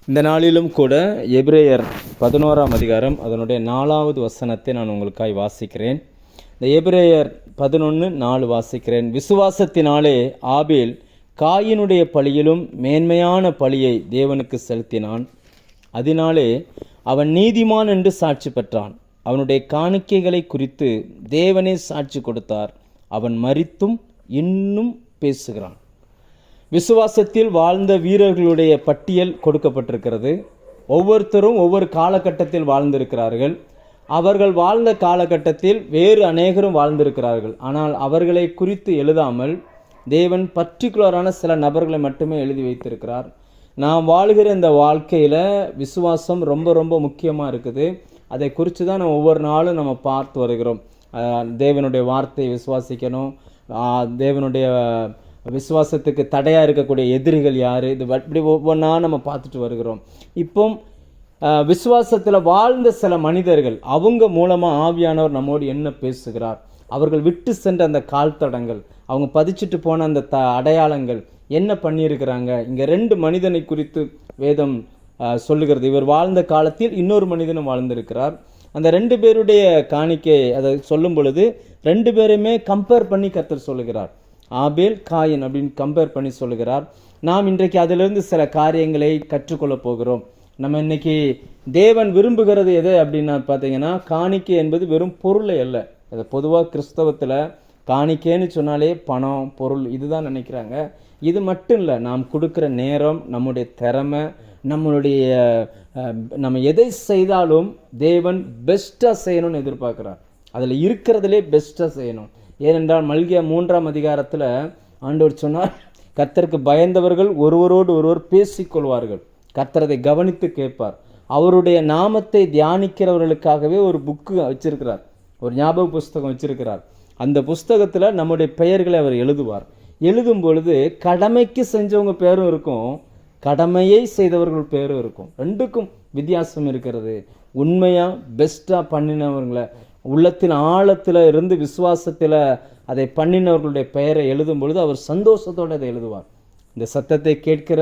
இந்த நாளிலும் கூட எபிரேயர் 11ஆம் அதிகாரம் அதனுடைய 4வது வசனத்தை நான் உங்களுக்காய் வாசிக்கிறேன். இந்த எபிரேயர் 11:4 வாசிக்கிறேன். விசுவாசத்தினாலே ஆபேல் காயினுடைய பலியிலும் மேன்மையான பலியை தேவனுக்கு செலுத்தினான். அதனாலே அவன் நீதிமான் என்று சாட்சி பெற்றான். அவனுடைய காணிக்கைகளை குறித்து தேவனே சாட்சி கொடுத்தார். அவன் மரித்தும் இன்னும் பேசுகிறான். விசுவாசத்தில் வாழ்ந்த வீரர்களுடைய பட்டியல் கொடுக்கப்பட்டிருக்கிறது. ஒவ்வொருத்தரும் ஒவ்வொரு காலகட்டத்தில் வாழ்ந்திருக்கிறார்கள். அவர்கள் வாழ்ந்த காலகட்டத்தில் வேறு அநேகரும் வாழ்ந்திருக்கிறார்கள். ஆனால் அவர்களை குறித்து எழுதாமல் தேவன் பர்டிகுலரான சில நபர்களை மட்டுமே எழுதி வைத்திருக்கிறார். நாம் வாழ்கிற இந்த வாழ்க்கையில் விசுவாசம் ரொம்ப ரொம்ப முக்கியமாக இருக்குது. அதை குறித்து தான் நம்ம ஒவ்வொரு நாளும் நம்ம பார்த்து வருகிறோம். தேவனுடைய வார்த்தையை விசுவாசிக்கணும். தேவனுடைய விசுவாசத்துக்கு தடையாக இருக்கக்கூடிய எதிரிகள் யார், இது இப்படி ஒவ்வொன்றா நம்ம பார்த்துட்டு வருகிறோம். இப்போ விசுவாசத்தில் வாழ்ந்த சில மனிதர்கள், அவங்க மூலமாக ஆவியானவர் நம்மோடு என்ன பேசுகிறார், அவர்கள் விட்டு சென்ற அந்த கால் தடங்கள், அவங்க பதிச்சுட்டு போன அந்த அடையாளங்கள் என்ன பண்ணியிருக்கிறாங்க. இங்கே 2 மனிதனை குறித்து வேதம் சொல்லுகிறது. இவர் வாழ்ந்த காலத்தில் இன்னொரு மனிதனும் வாழ்ந்திருக்கிறார். அந்த 2 பேருடைய காணிக்கை அதை சொல்லும் பொழுது 2 பேருமே கம்பேர் பண்ணி கர்த்தர் சொல்லுகிறார். ஆபேல் காயின் அப்படின்னு கம்பேர் பண்ணி சொல்லுகிறார். நாம் இன்றைக்கு அதிலிருந்து சில காரியங்களை கற்றுக்கொள்ள போகிறோம். நம்ம இன்னைக்கு தேவன் விரும்புகிறது எது அப்படின்னா பார்த்தீங்கன்னா, காணிக்கை என்பது வெறும் பொருளை அல்ல. அது பொதுவாக கிறிஸ்தவத்தில் காணிக்கைன்னு சொன்னாலே பணம் பொருள் இதுதான் நினைக்கிறாங்க. இது மட்டும் இல்லை, நாம் கொடுக்குற நேரம், நம்முடைய திறமை, நம்ம எதை செய்தாலும் தேவன் பெஸ்ட்டாக செய்யணும்னு எதிர்பார்க்குறார். அதில் இருக்கிறதுலே பெஸ்ட்டாக செய்யணும். ஏனென்றால் மல்கியா 3ஆம் அதிகாரத்தில் ஆண்டவர் சொன்னார், கர்த்தருக்கு பயந்தவர்கள் ஒருவரோடு ஒருவர் பேசிக்கொள்வார்கள். கர்த்தர் அதை கவனித்து கேட்பார். அவருடைய நாமத்தை தியானிக்கிறவர்களுக்காகவே ஒரு புக்கு வச்சிருக்கிறார், ஒரு ஞாபக புஸ்தகம் வச்சிருக்கிறார். அந்த புஸ்தகத்தில் நம்முடைய பெயர்களை அவர் எழுதுவார். எழுதும் பொழுது கடமைக்கு செஞ்சவங்க பேரும் இருக்கும், கடமையை செய்தவர்கள் பேரும் இருக்கும். 2க்கும் வித்தியாசம் இருக்கிறது. உண்மையாக பெஸ்ட்டாக பண்ணினவங்களை, உள்ளத்தின் ஆழத்தில் இருந்து விசுவாசத்தில் அதை பண்ணினவர்களுடைய பெயரை எழுதும் பொழுது அவர் சந்தோஷத்தோடு அதை எழுதுவார். இந்த சத்தத்தை கேட்கிற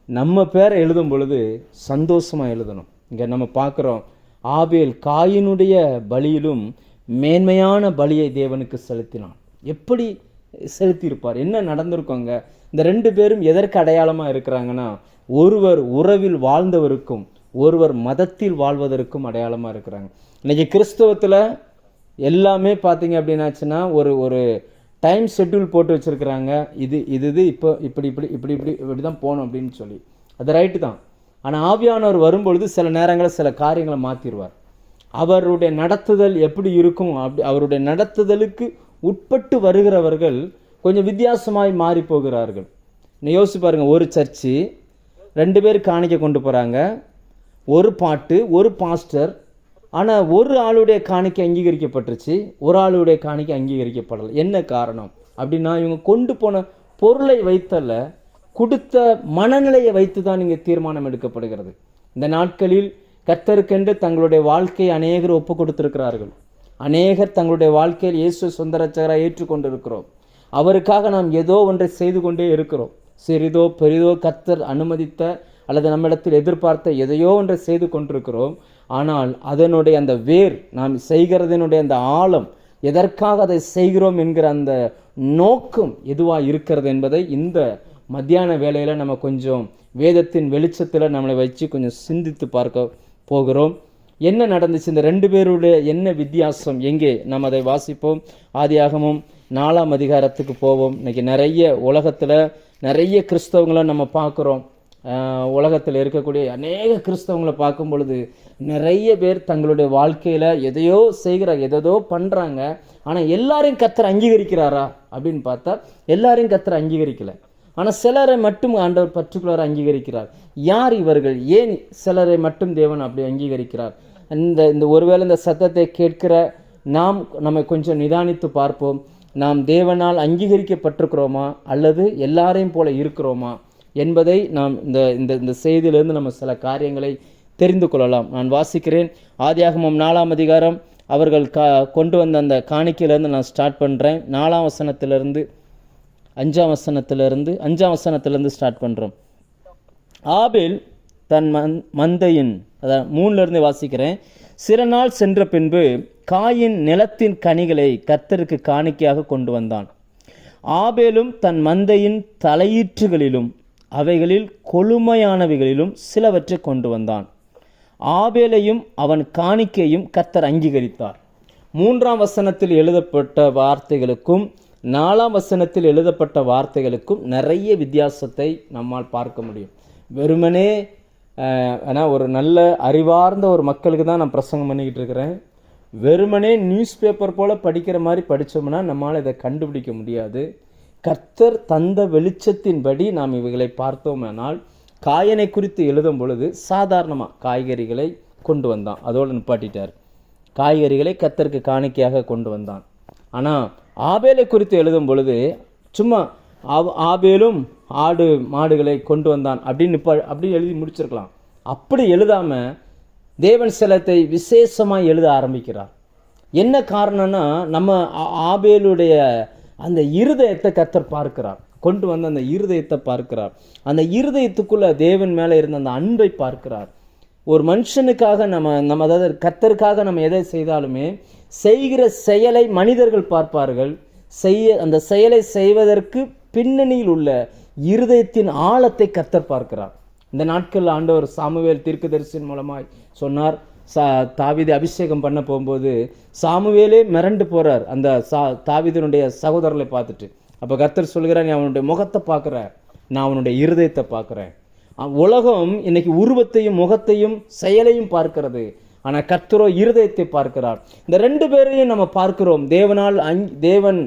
நம்ம பேரை எழுதும் பொழுது சந்தோஷமாக எழுதணும். இங்கே நம்ம பார்க்குறோம், ஆபேல் காயினுடைய பலியிலும் மேன்மையான பலியை தேவனுக்கு செலுத்தினான். எப்படி செலுத்தியிருப்பார், என்ன நடந்திருக்கோங்க? இந்த 2 பேரும் எதற்கு அடையாளமாக இருக்கிறாங்கன்னா, ஒருவர் உறவில் வாழ்ந்தவருக்கும் ஒருவர் மதத்தில் வாழ்வதற்கும் அடையாளமாக இருக்கிறாங்க. இன்றைக்கி கிறிஸ்தவத்தில் எல்லாமே பார்த்தீங்க அப்படின்னாச்சுன்னா ஒரு டைம் ஷெட்யூல் போட்டு வச்சுருக்கிறாங்க. இது இப்போ இப்படி தான் போகணும் அப்படின்னு சொல்லி. அது ரைட்டு தான். ஆனால் ஆவியானவர் வரும்பொழுது சில நேரங்களில் சில காரியங்களை மாற்றிடுவார். அவருடைய நடத்துதல் எப்படி இருக்கும், அவருடைய நடத்துதலுக்கு உட்பட்டு வருகிறவர்கள் கொஞ்சம் வித்தியாசமாய் மாறி போகிறார்கள். நீ யோசிச்சு பாருங்கள், ஒரு சர்ச்சு 2 பேர் காணிக்க கொண்டு போகிறாங்க, ஒரு பாட்டு, ஒரு பாஸ்டர். ஆனால் ஒரு ஆளுடைய காணிக்கை அங்கீகரிக்கப்பட்டுருச்சு, ஒரு ஆளுடைய காணிக்கை அங்கீகரிக்கப்படலை. என்ன காரணம் அப்படின்னா, இவங்க கொண்டு போன பொருளை வைத்தல்ல, கொடுத்த மனநிலையை வைத்து தான் இங்கே தீர்மானம் எடுக்கப்படுகிறது. இந்த நாட்களில் கர்த்தருக்கென்று தங்களுடைய வாழ்க்கையை அநேகர் ஒப்பு கொடுத்திருக்கிறார்கள். அநேகர் தங்களுடைய வாழ்க்கையில் இயேசு சொந்த ரட்சகராக ஏற்றுக்கொண்டிருக்கிறோம். அவருக்காக நாம் ஏதோ ஒன்றை செய்து கொண்டே இருக்கிறோம். சிறிதோ பெரிதோ கர்த்தர் அனுமதித்த அல்லது நம்மிடத்தில் எதிர்பார்த்த எதையோ ஒன்றை செய்து கொண்டிருக்கிறோம். ஆனால் அதனுடைய அந்த வேர், நாம் செய்கிறதனுடைய அந்த ஆழம், எதற்காக அதை செய்கிறோம் என்கிற அந்த நோக்கம் எதுவாக இருக்கிறது என்பதை இந்த மத்தியான வேளையில் நம்ம கொஞ்சம் வேதத்தின் வெளிச்சத்தில் நம்மளை வச்சு கொஞ்சம் சிந்தித்து பார்க்க போகிறோம். என்ன நடந்துச்சு, இந்த 2 பேருடைய என்ன வித்தியாசம், எங்கே நாம் அதை வாசிப்போம். ஆதியாகமம் 4ஆம் அதிகாரத்துக்கு போவோம். இன்றைக்கி நிறைய உலகத்தில் நிறைய கிறிஸ்தவங்களை நம்ம பார்க்குறோம். உலகத்தில் இருக்கக்கூடிய அநேக கிறிஸ்தவங்களை பார்க்கும் பொழுது நிறைய பேர் தங்களுடைய வாழ்க்கையில் எதையோ செய்கிறாங்க, எதோ பண்ணுறாங்க. ஆனால் எல்லாரையும் கர்த்தர் அங்கீகரிக்கிறாரா அப்படின்னு பார்த்தா எல்லாரையும் கர்த்தர் அங்கீகரிக்கலை. ஆனால் சிலரை மட்டும் ஆண்டவர் பர்டிகுலராக அங்கீகரிக்கிறார். யார் இவர்கள், ஏன் சிலரை மட்டும் தேவன் அப்படி அங்கீகரிக்கிறார்? இந்த ஒருவேளை இந்த சத்தத்தை கேட்கிற நம்ம கொஞ்சம் நிதானித்து பார்ப்போம். நாம் தேவனால் அங்கீகரிக்கப்பட்டிருக்கிறோமா அல்லது எல்லாரையும் போல இருக்கிறோமா என்பதை நாம் இந்த செய்தியிலிருந்து நம்ம சில காரியங்களை தெரிந்து கொள்ளலாம். நான் வாசிக்கிறேன். ஆதியாகமம் 4ஆம் அதிகாரம் அவர்கள் கொண்டு வந்த அந்த காணிக்கையிலேருந்து நான் ஸ்டார்ட் பண்ணுறேன். 4ஆம் வசனத்திலிருந்து 5ஆம் வசனத்திலிருந்து ஸ்டார்ட் பண்ணுறோம். ஆபேல் தன் மந்தையின், அதான் 3லேருந்து வாசிக்கிறேன். சில நாள் சென்ற பின்பு காயின் நிலத்தின் கனிகளை கர்த்தருக்கு காணிக்கையாக கொண்டு வந்தான். ஆபேலும் தன் மந்தையின் தலையீற்றுகளிலும் அவைகளில் கொழுமையானவைகளிலும் சிலவற்றை கொண்டு வந்தான். ஆபேலையும் அவன் காணிக்கையும் கர்த்தர் அங்கீகரித்தார். 3ஆம் வசனத்தில் எழுதப்பட்ட வார்த்தைகளுக்கும் 4ஆம் வசனத்தில் எழுதப்பட்ட வார்த்தைகளுக்கும் நிறைய வித்தியாசத்தை நம்மால் பார்க்க முடியும். வெறுமனே ஆனால் ஒரு நல்ல அறிவார்ந்த ஒரு மக்களுக்கு தான் நான் பிரசங்கம் பண்ணிக்கிட்டு இருக்கிறேன். வெறுமனே நியூஸ் பேப்பர் போல் படிக்கிற மாதிரி படித்தோம்னா நம்மளால் இதை கண்டுபிடிக்க முடியாது. கர்த்தர் தந்த வெளிச்சத்தின்படி நாம் இவைகளை பார்த்தோமானால், காயனை குறித்து எழுதும் பொழுது சாதாரணமாக காய்கறிகளை கொண்டு வந்தான், அதோடு நிப்பாட்டிட்டார். காய்கறிகளை கர்த்தருக்கு காணிக்கையாக கொண்டு வந்தான். ஆனால் ஆபேலை குறித்து எழுதும் பொழுது சும்மா ஆபேலும் ஆடு மாடுகளை கொண்டு வந்தான் அப்படின்னு எழுதி முடிச்சிருக்கலாம். அப்படி எழுதாமல் தேவன் சிலத்தை விசேஷமாக எழுத ஆரம்பிக்கிறார். என்ன காரணம்னா, நம்ம ஆபேலுடைய அந்த இருதயத்தை கர்த்தர் பார்க்கிறார். கொண்டு வந்து அந்த இருதயத்தை பார்க்கிறார். அந்த இருதயத்துக்குள்ள தேவன் மேலே இருந்த அந்த அன்பை பார்க்கிறார். ஒரு மனுஷனுக்காக நம்ம அதாவது கர்த்தருக்காக நம்ம எதை செய்தாலுமே செய்கிற செயலை மனிதர்கள் பார்ப்பார்கள். அந்த செயலை செய்வதற்கு பின்னணியில் உள்ள இருதயத்தின் ஆழத்தை கர்த்தர் பார்க்கிறார். இந்த நாட்களில் ஆண்டவர் சாமுவேல் தீர்க்கதரிசியின் மூலமாய் சொன்னார். தாவீதை அபிஷேகம் பண்ண போகும்போது சாமுவேலே மிரண்டு போகிறார் அந்த தாவீதினுடைய சகோதரர்களை பார்த்துட்டு. அப்போ கர்த்தர் சொல்கிறார், நீ அவனுடைய முகத்தை பார்க்குற, நான் அவனுடைய இருதயத்தை பார்க்குறேன். உலகம் இன்னைக்கு உருவத்தையும் முகத்தையும் செயலையும் பார்க்கிறது, ஆனால் கர்த்தரோ இருதயத்தை பார்க்கிறார். இந்த 2 பேரையும் நம்ம பார்க்கிறோம். தேவன்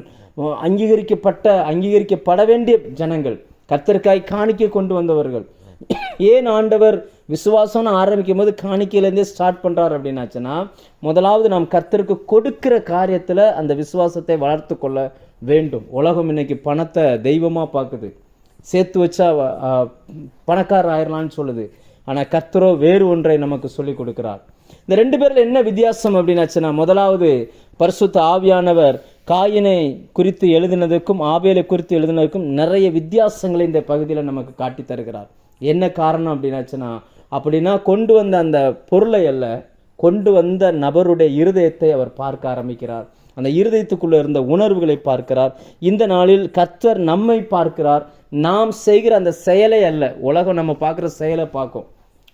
அங்கீகரிக்கப்பட வேண்டிய ஜனங்கள், கர்த்தருக்காய் காணிக்கை கொண்டு வந்தவர்கள். ஏன் ஆண்டவர் விசுவாசம்னு ஆரம்பிக்கும் போது காணிக்கையிலேருந்தே ஸ்டார்ட் பண்ணுறார் அப்படின்னாச்சுன்னா, முதலாவது நாம் கர்த்தருக்கு கொடுக்கிற காரியத்தில் அந்த விசுவாசத்தை வளர்த்து கொள்ள வேண்டும். உலகம் இன்னைக்கு பணத்தை தெய்வமாக பார்க்குது, சேர்த்து வச்சா பணக்காரர் ஆயிரலான்னு சொல்லுது. ஆனால் கர்த்தரோ வேறு ஒன்றை நமக்கு சொல்லி கொடுக்கிறார். இந்த 2 பேரில் என்ன வித்தியாசம் அப்படின்னாச்சுன்னா, முதலாவது பரிசுத்த ஆவியானவர் காயினை குறித்து எழுதினதுக்கும் ஆபேலை குறித்து எழுதினதுக்கும் நிறைய வித்தியாசங்களை இந்த பகுதியில் நமக்கு காட்டி தருகிறார். என்ன காரணம் அப்படின்னா கொண்டு வந்த அந்த பொருளை அல்ல, கொண்டு வந்த நபருடைய இருதயத்தை அவர் பார்க்க ஆரம்பிக்கிறார். அந்த இருதயத்துக்குள்ளே இருந்த உணர்வுகளை பார்க்கிறார். இந்த நாளில் கர்த்தர் நம்மை பார்க்கிறார். நாம் செய்கிற அந்த செயலை அல்ல, உலகம் நம்ம பார்க்குற செயலை பார்க்கும்.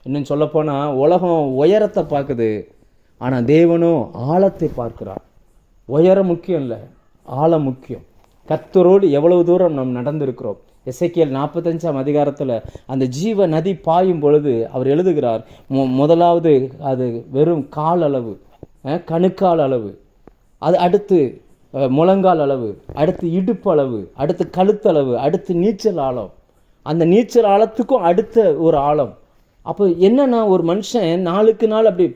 இன்னும் சொல்லப்போனால் உலகம் உயரத்தை பார்க்குது, ஆனால் தேவனும் ஆழத்தை பார்க்கிறார். உயரம் முக்கியம் இல்லை, ஆழம் முக்கியம். கர்த்தரோடு எவ்வளவு தூரம் நாம் நடந்திருக்கிறோம். எசேக்கியேல் 45ஆம் அதிகாரத்தில் அந்த ஜீவ நதி பாயும் பொழுது அவர் எழுதுகிறார், முதலாவது அது வெறும் கால் அளவு, கணுக்கால் அளவு, அது அடுத்து முழங்கால் அளவு, அடுத்து இடுப்பு அளவு, அடுத்து கழுத்தளவு, அடுத்து நீச்சல் ஆழம், அந்த நீச்சல் ஆழத்துக்கும் அடுத்த ஒரு ஆழம். அப்போ என்னன்னா, ஒரு மனுஷன் நாளுக்கு நாள் அப்படி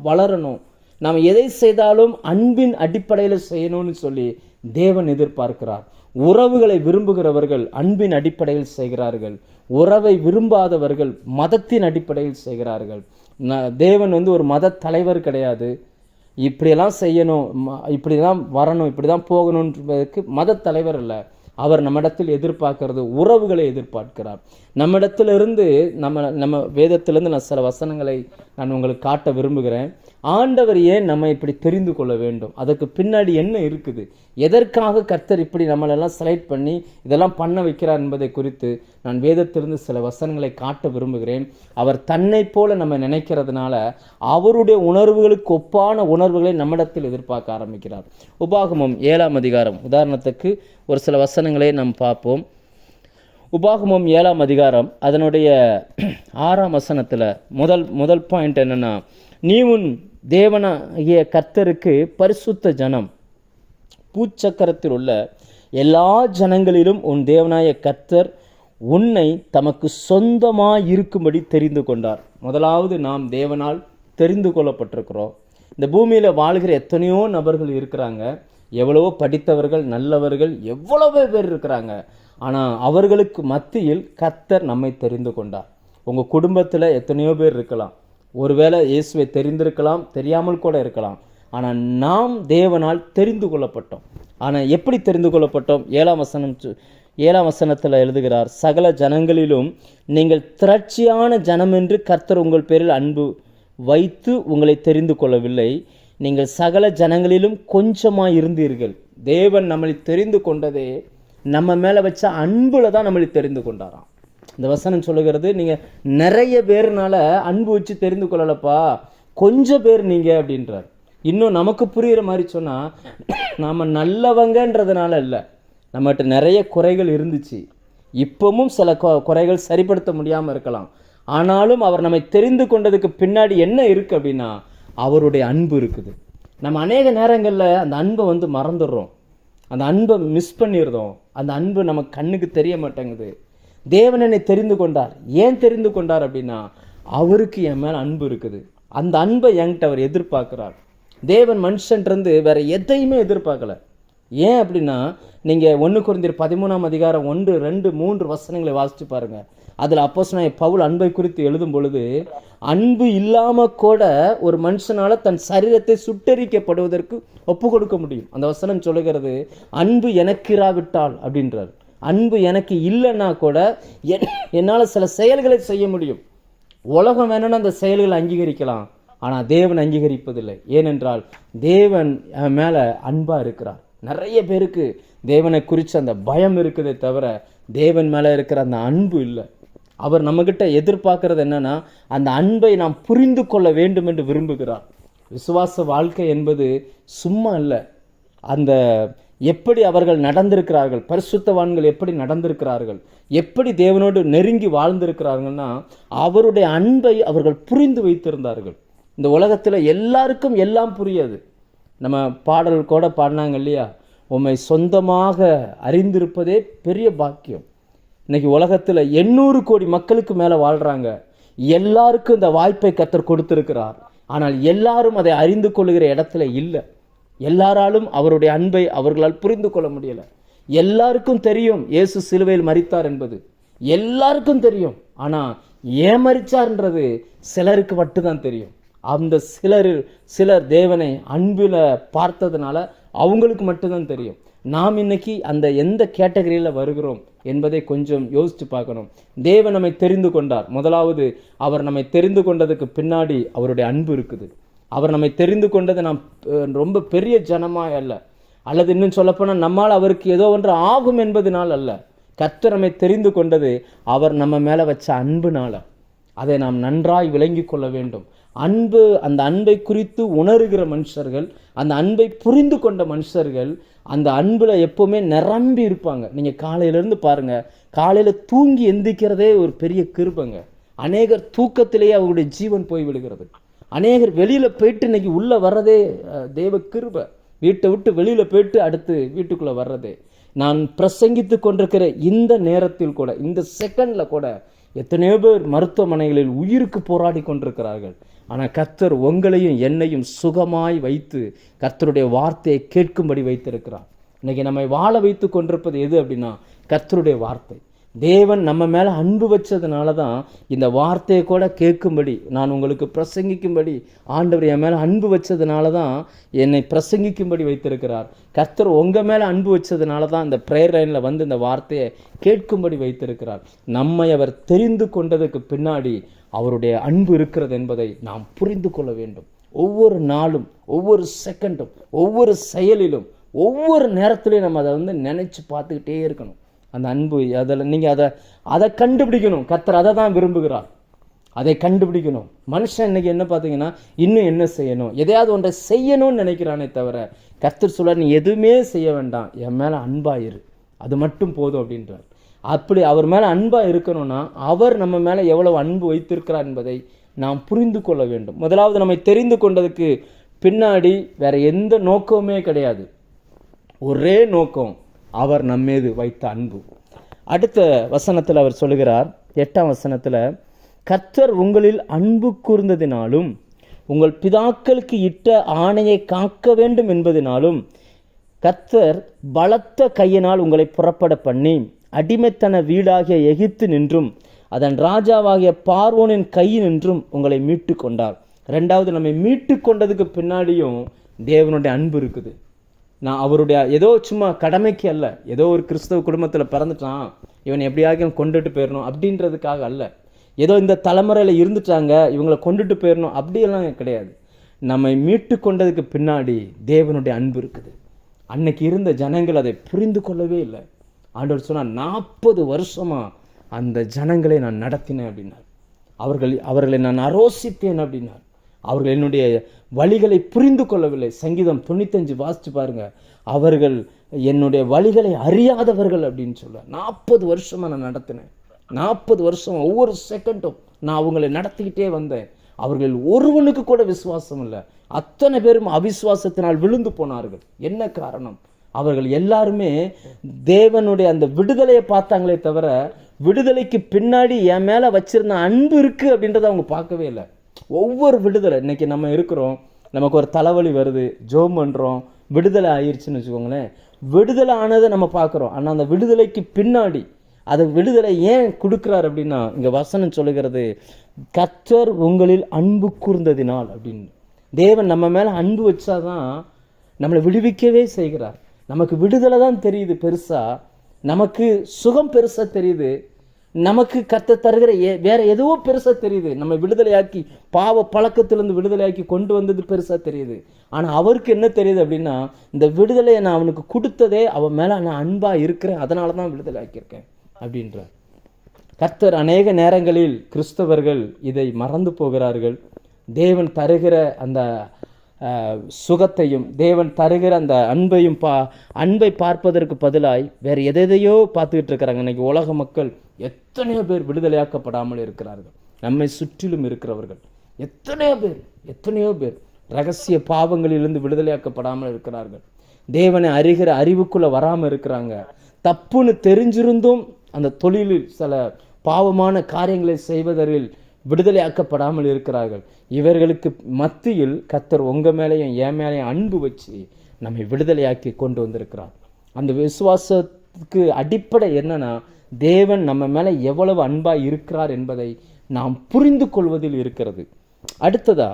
வளரணும். நாம் எதை செய்தாலும் அன்பின் அடிப்படையில் செய்யணும்னு சொல்லி தேவன் எதிர்பார்க்கிறார். உறவுகளை விரும்புகிறவர்கள் அன்பின் அடிப்படையில் செய்கிறார்கள். உறவை விரும்பாதவர்கள் மதத்தின் அடிப்படையில் செய்கிறார்கள். தேவன் ஒரு மத தலைவர் கிடையாது. இப்படியெல்லாம் செய்யணும், இப்படி தான் வரணும், இப்படி தான் போகணுன்றதுக்கு மத தலைவர் இல்லை. அவர் நம்மிடத்தில் எதிர்பார்க்கிறது உறவுகளை எதிர்பார்க்கிறார். நம்மிடத்திலிருந்து நம்ம வேதத்திலிருந்து நான் சில வசனங்களை நான் உங்களுக்கு காட்ட விரும்புகிறேன். ஆண்டவர் ஏன் நம்ம இப்படி தெரிந்து கொள்ள வேண்டும், அதற்கு பின்னாடி என்ன இருக்குது, எதற்காக கர்த்தர் இப்படி நம்மளெல்லாம் செலக்ட் பண்ணி இதெல்லாம் பண்ண வைக்கிறார் என்பதை குறித்து நான் வேதத்திலிருந்து சில வசனங்களை காட்ட விரும்புகிறேன். அவர் தன்னை போல நம்ம நினைக்கிறதுனால அவருடைய உணர்வுகளுக்கு ஒப்பான உணர்வுகளை நம்மிடத்தில் எதிர்பார்க்க ஆரம்பிக்கிறார். உபாகமம் 7ஆம் அதிகாரம், உதாரணத்துக்கு ஒரு சில வசனங்களை நாம் பார்ப்போம். உபாகமம் 7ஆம் அதிகாரம் அதனுடைய 6ஆம் வசனத்தில் முதல் பாயிண்ட் என்னன்னா, நீ உன் தேவனாகிய கர்த்தருக்கு பரிசுத்த ஜனம், பூச்சக்கரத்தில் உள்ள எல்லா ஜனங்களிலும் உன் தேவனாய கர்த்தர் உன்னை தமக்கு சொந்தமாய் இருக்கும்படி தெரிந்து கொண்டார். முதலாவது நாம் தேவனால் தெரிந்து கொள்ளப்பட்டிருக்கிறோம். இந்த பூமியில் வாழ்கிற எத்தனையோ நபர்கள் இருக்கிறாங்க, எவ்வளவோ படித்தவர்கள், நல்லவர்கள், எவ்வளவோ பேர் இருக்கிறாங்க. ஆனால் அவர்களுக்கு மத்தியில் கர்த்தர் நம்மை தெரிந்து கொண்டார். உங்கள் குடும்பத்தில் எத்தனையோ பேர் இருக்கலாம், ஒருவேளை இயேசுவை தெரிந்திருக்கலாம், தெரியாமல் கூட இருக்கலாம். ஆனால் நாம் தேவனால் தெரிந்து கொள்ளப்பட்டோம். ஆனால் எப்படி தெரிந்து கொள்ளப்பட்டோம்? 7ஆம் வசனம் 7ஆம் வசனத்தில் எழுதுகிறார், சகல ஜனங்களிலும் நீங்கள் திரட்சியான ஜனம் என்று கர்த்தர் உங்கள் பேரில் அன்பு வைத்து உங்களை தெரிந்து கொள்ளவில்லை, நீங்கள் சகல ஜனங்களிலும் கொஞ்சமாய் இருந்தீர்கள். தேவன் நம்மளை தெரிந்து கொண்டதே நம்ம மேலே வச்ச அன்புல தான் நம்மளை தெரிந்து கொண்டாராம். இந்த வசனம் சொல்லுகிறது, நீங்கள் நிறைய பேர்னால அன்பு வச்சு தெரிந்து கொள்ளலப்பா, கொஞ்சம் பேர் நீங்கள் அப்படின்றார். இன்னும் நமக்கு புரிகிற மாதிரி சொன்னால், நாம் நல்லவங்கன்றதுனால இல்லை, நம்மகிட்ட நிறைய குறைகள் இருந்துச்சு, இப்பவும் சில குறைகள் சரிப்படுத்த முடியாமல் இருக்கலாம். ஆனாலும் அவர் நம்மை தெரிந்து கொண்டதுக்கு பின்னாடி என்ன இருக்குது அப்படின்னா, அவருடைய அன்பு இருக்குது. நம்ம அநேக நேரங்களில் அந்த அன்பை மறந்துடுறோம், அந்த அன்பை மிஸ் பண்ணிடுறோம், அந்த அன்பு நமக்கு கண்ணுக்கு தெரிய மாட்டேங்குது. தேவன் என்னை தெரிந்து கொண்டார். ஏன் தெரிந்து கொண்டார் அப்படின்னா, அவருக்கு என் மேலே அன்பு இருக்குது. அந்த அன்பை என்கிட்ட அவர் எதிர்பார்க்குறார். தேவன் மனுஷன்றது வேற எதையுமே எதிர்பார்க்கல. ஏன் அப்படின்னா, நீங்கள் 1 கொரிந்தியர் 13ஆம் அதிகாரம் 1, 2, 3 வசனங்களை வாசித்து பாருங்கள். அதில் அப்போஸ்தலனாகிய பவுல் அன்பை குறித்து எழுதும் பொழுது, அன்பு இல்லாமல் கூட ஒரு மனுஷனால் தன் சரீரத்தை சுட்டரிக்கப்படுவதற்கு ஒப்பு கொடுக்க முடியும். அந்த வசனம் சொல்லுகிறது, அன்பு எனக்கு இராவிட்டால் அப்படின்றார். அன்பு எனக்கு இல்லைன்னா கூட என்னால் சில செயல்களை செய்ய முடியும். உலகம் வேணும்னா அந்த செயல்களை அங்கீகரிக்கலாம், ஆனால் தேவன் அங்கீகரிப்பதில்லை. ஏனென்றால் தேவன் மேலே அன்பாக இருக்கிறார். நிறைய பேருக்கு தேவனை குறித்து அந்த பயம் இருக்குதே தவிர தேவன் மேலே இருக்கிற அந்த அன்பு இல்லை. அவர் நம்மக்கிட்ட எதிர்பார்க்கறது என்னன்னா, அந்த அன்பை நாம் புரிந்து கொள்ள வேண்டும் என்று விரும்புகிறார். விசுவாச வாழ்க்கை என்பது சும்மா இல்லை. அந்த எப்படி அவர்கள் நடந்திருக்கிறார்கள், பரிசுத்தவான்கள் எப்படி நடந்திருக்கிறார்கள், எப்படி தேவனோடு நெருங்கி வாழ்ந்திருக்கிறார்கள்னா, அவருடைய அன்பை அவர்கள் புரிந்து வைத்திருந்தார்கள். இந்த உலகத்தில் எல்லாருக்கும் எல்லாம் புரியாது. நம்ம பாடல் கூட பாடினாங்க இல்லையா, உம்மை சொந்தமாக அறிந்திருப்பதே பெரிய பாக்கியம். இன்னைக்கு உலகத்தில் 800 கோடி மக்களுக்கு மேலே வாழ்கிறாங்க. எல்லாருக்கும் இந்த வாய்ப்பை கர்த்தர் கொடுத்திருக்கிறார். ஆனால் எல்லாரும் அதை அறிந்து கொள்ளுகிற இடத்துல இல்லை. எல்லாராலும் அவருடைய அன்பை அவர்களால் புரிந்து கொள்ள முடியலை. எல்லாருக்கும் தெரியும் இயேசு சிலுவையில் மரித்தார் என்பது, எல்லாருக்கும் தெரியும். ஆனால் ஏன் மரித்தார்ன்றது சிலருக்கு மட்டும்தான் தெரியும். அந்த சிலர் தேவனை அன்பில் பார்த்ததுனால அவங்களுக்கு மட்டும்தான் தெரியும். நாம் இன்னைக்கு அந்த எந்த கேட்டகரியில் வருகிறோம் என்பதை கொஞ்சம் யோசித்து பார்க்கணும். தேவன் நம்மை தெரிந்து கொண்டார். முதலாவது, அவர் நம்மை தெரிந்து கொண்டதுக்கு பின்னாடி அவருடைய அன்பு இருக்குது. அவர் நம்மை தெரிந்து கொண்டது நாம் ரொம்ப பெரிய ஜனமாக அல்ல, அல்லது இன்னும் சொல்லப்போனால் நம்மால் அவருக்கு ஏதோ ஒன்று ஆகும் என்பதனால் அல்ல. கர்த்தர் நம்மை தெரிந்து கொண்டது அவர் நம்ம மேலே வச்ச அன்புனால. அதை நாம் நன்றாய் விளங்கி கொள்ள வேண்டும். அன்பு, அந்த அன்பை குறித்து உணர்கிற மனுஷர்கள், அந்த அன்பை புரிந்து கொண்ட மனுஷர்கள் அந்த அன்பில் எப்போவுமே நிரம்பி இருப்பாங்க. நீங்கள் காலையிலேருந்து பாருங்கள், காலையில் தூங்கி எந்திக்கிறதே ஒரு பெரிய கிருபைங்க. அநேகர் தூக்கத்திலேயே அவருடைய ஜீவன் போய் விடுகிறது. அநேகர் வெளியில் போயிட்டு இன்னைக்கு உள்ளே வர்றதே தேவ கிருபை. வீட்டை விட்டு வெளியில் போயிட்டு அடுத்து வீட்டுக்குள்ளே வர்றதே. நான் பிரசங்கித்து கொண்டிருக்கிற இந்த நேரத்தில் கூட, இந்த செகண்டில் கூட எத்தனையோ பேர் மருத்துவமனைகளில் உயிருக்கு போராடி கொண்டிருக்கிறார்கள். ஆனால் கர்த்தர் உங்களையும் என்னையும் சுகமாய் வைத்து கர்த்தருடைய வார்த்தையை கேட்கும்படி வைத்திருக்கிறார். இன்றைக்கி நம்மை வாழ வைத்து கொண்டிருப்பது எது அப்படின்னா, கர்த்தருடைய வார்த்தை. தேவன் நம்ம மேலே அன்பு வச்சதுனால தான் இந்த வார்த்தையை கூட கேட்கும்படி, நான் உங்களுக்கு பிரசங்கிக்கும்படி ஆண்டவர் என் மேலே அன்பு வச்சதுனால தான் என்னை பிரசங்கிக்கும்படி வைத்திருக்கிறார். கர்த்தர் உங்கள் மேலே அன்பு வச்சதுனால தான் இந்த ப்ரேயர் லைனில் வந்து இந்த வார்த்தையை கேட்கும்படி வைத்திருக்கிறார். நம்மை அவர் தெரிந்து கொண்டதுக்கு பின்னாடி அவருடைய அன்பு இருக்கிறது என்பதை நாம் புரிந்து கொள்ள வேண்டும். ஒவ்வொரு நாளும், ஒவ்வொரு செகண்டும், ஒவ்வொரு செயலிலும், ஒவ்வொரு நேரத்திலையும் நம்ம அதை நினச்சி பார்த்துக்கிட்டே இருக்கணும். அந்த அன்பு அதில் நீங்கள் அதை கண்டுபிடிக்கணும். கர்த்தர் அதை தான் விரும்புகிறார், அதை கண்டுபிடிக்கணும். மனுஷன் இன்னைக்கு என்ன பார்த்தீங்கன்னா, இன்னும் என்ன செய்யணும், எதையாவது ஒன்றை செய்யணும்னு நினைக்கிறானே தவிர, கர்த்தர் சொல்ல நீ எதுவுமே செய்ய வேண்டாம், என் மேலே அன்பாயிரு, அது மட்டும் போதும் அப்படின்றார். அப்படி அவர் மேலே அன்பாக இருக்கணும்னா அவர் நம்ம மேலே எவ்வளவு அன்பு வைத்திருக்கிறார் என்பதை நாம் புரிந்து கொள்ள வேண்டும். முதலாவது, நம்மை தெரிந்து கொண்டதுக்கு பின்னாடி வேற எந்த நோக்கமுமே கிடையாது. ஒரே நோக்கம், அவர் நம்மீது வைத்த அன்பு. அடுத்த வசனத்தில் அவர் சொல்லுகிறார், 8ஆம் வசனத்தில், கர்த்தர் உங்களில் அன்பு கூர்ந்ததினாலும் உங்கள் பிதாக்களுக்கு இட்ட ஆணையை காக்க வேண்டும் என்பதினாலும் கர்த்தர் பலத்த கையினால் உங்களை புறப்பட பண்ணி அடிமைத்தன வீடாகிய எகிப்து நின்றும் அதன் ராஜாவாகிய பார்வோனின் கையினின்றும் உங்களை மீட்டு கொண்டார். ரெண்டாவது, நம்மை மீட்டு கொண்டதுக்கு பின்னாடியும் தேவனுடைய அன்பு இருக்குது. நான் அவருடைய ஏதோ சும்மா கடமைக்கு அல்ல, ஏதோ ஒரு கிறிஸ்தவ குடும்பத்தில் பிறந்துட்டான் இவன் எப்படியாவது கொண்டுட்டு போயிடணும் அப்படின்றதுக்காக அல்ல, ஏதோ இந்த தலைமுறையில் இருந்துட்டாங்க இவங்களை கொண்டுட்டு போயிடணும் அப்படியெல்லாம் கிடையாது. நம்மை மீட்டு கொண்டதுக்கு பின்னாடி தேவனுடைய அன்பு இருக்குது. அன்னைக்கு இருந்த ஜனங்கள் அதை புரிந்து கொள்ளவே இல்லை. ஆண்டவர் சொன்னார், 40 வருஷமா அந்த ஜனங்களை நான் நடத்தினேன் அப்படின்னார். அவர்களை நான் ஆரோசித்தேன் அப்படின்னார். அவர்கள் என்னுடைய வழிகளை புரிந்து கொள்ளவில்லை. சங்கீதம் 95 வாசிச்சு பாருங்க, அவர்கள் என்னுடைய வழிகளை அறியாதவர்கள் அப்படின்னு சொல்ல. 40 வருஷமா நான் நடத்தினேன். 40 வருஷம் ஒவ்வொரு செகண்டும் நான் அவங்களை நடத்திக்கிட்டே வந்தேன். அவர்கள் ஒருவனுக்கு கூட விசுவாசம் இல்லை. அத்தனை பேரும் அவிசுவாசத்தினால் விழுந்து போனார்கள். என்ன காரணம்? அவர்கள் எல்லாருமே தேவனுடைய அந்த விடுதலையை பார்த்தாங்களே தவிர, விடுதலைக்கு பின்னாடி என் மேல வச்சிருந்த அன்பு இருக்கு அப்படின்றத அவங்க பார்க்கவே இல்லை. ஒவ்வொரு விடுதலை, இன்னைக்கு நம்ம இருக்கிறோம், நமக்கு ஒரு தலைவலி வருது, ஜோம் பண்ணுறோம், விடுதலை ஆயிடுச்சுன்னு வச்சுக்கோங்களேன். விடுதலை ஆனதை நம்ம பார்க்குறோம். ஆனால் அந்த விடுதலைக்கு பின்னாடி அதை விடுதலை ஏன் கொடுக்குறார் அப்படின்னா, இங்கே வசனம் சொல்லுகிறது, கர்த்தர் உங்களில் அன்பு கூர்ந்ததினால் அப்படின்னு. தேவன் நம்ம மேலே அன்பு வச்சாதான் நம்மளை விடுவிக்கவே செய்கிறார். நமக்கு விடுதலை தான் தெரியுது பெருசா, நமக்கு சுகம் பெருசா தெரியுது, நமக்கு கர்த்தர் தருகிற வேற எதுவோ பெருசா தெரியுது. நம்ம விடுதலையாக்கி பாவ பழக்கத்திலிருந்து விடுதலையாக்கி கொண்டு வந்தது பெருசா தெரியுது. ஆனா அவருக்கு என்ன தெரியுது அப்படின்னா, இந்த விடுதலையை நான் அவனுக்கு கொடுத்ததே அவன் மேல நான் அன்பா இருக்கிறேன், அதனால தான் விடுதலை ஆக்கியிருக்கேன் அப்படின்றார் கர்த்தர். அநேக நேரங்களில் கிறிஸ்தவர்கள் இதை மறந்து போகிறார்கள். தேவன் தருகிற அந்த சுகத்தையும் தேவன் தருகிற அந்த அன்பை பார்ப்பதற்கு பதிலாய் வேறு எதையோ பார்த்துக்கிட்டு இருக்கிறாங்க. இன்னைக்கு உலக மக்கள் எத்தனையோ பேர் விடுதலையாக்கப்படாமல் இருக்கிறார்கள். நம்மை சுற்றிலும் இருக்கிறவர்கள் எத்தனையோ பேர் ரகசிய பாவங்களிலிருந்து விடுதலையாக்கப்படாமல் இருக்கிறார்கள். தேவனை அறிகிற அறிவுக்குள்ள வராமல் இருக்கிறாங்க. தப்புன்னு தெரிஞ்சிருந்தும் அந்த தொழிலில் சில பாவமான காரியங்களை செய்வதில் விடுதலையாக்கப்படாமல் இருக்கிறார்கள். இவர்களுக்கு மத்தியில் கர்த்தர் உங்க மேலேயும் என் மேலேயும் அன்பு வச்சு நம்மை விடுதலையாக்கி கொண்டு வந்திருக்கிறார். அந்த விசுவாசத்துக்கு அடிப்படை என்னன்னா, தேவன் நம்ம மேலே எவ்வளவு அன்பா இருக்கிறார் என்பதை நாம் புரிந்து கொள்வதில் இருக்கிறது. அடுத்ததா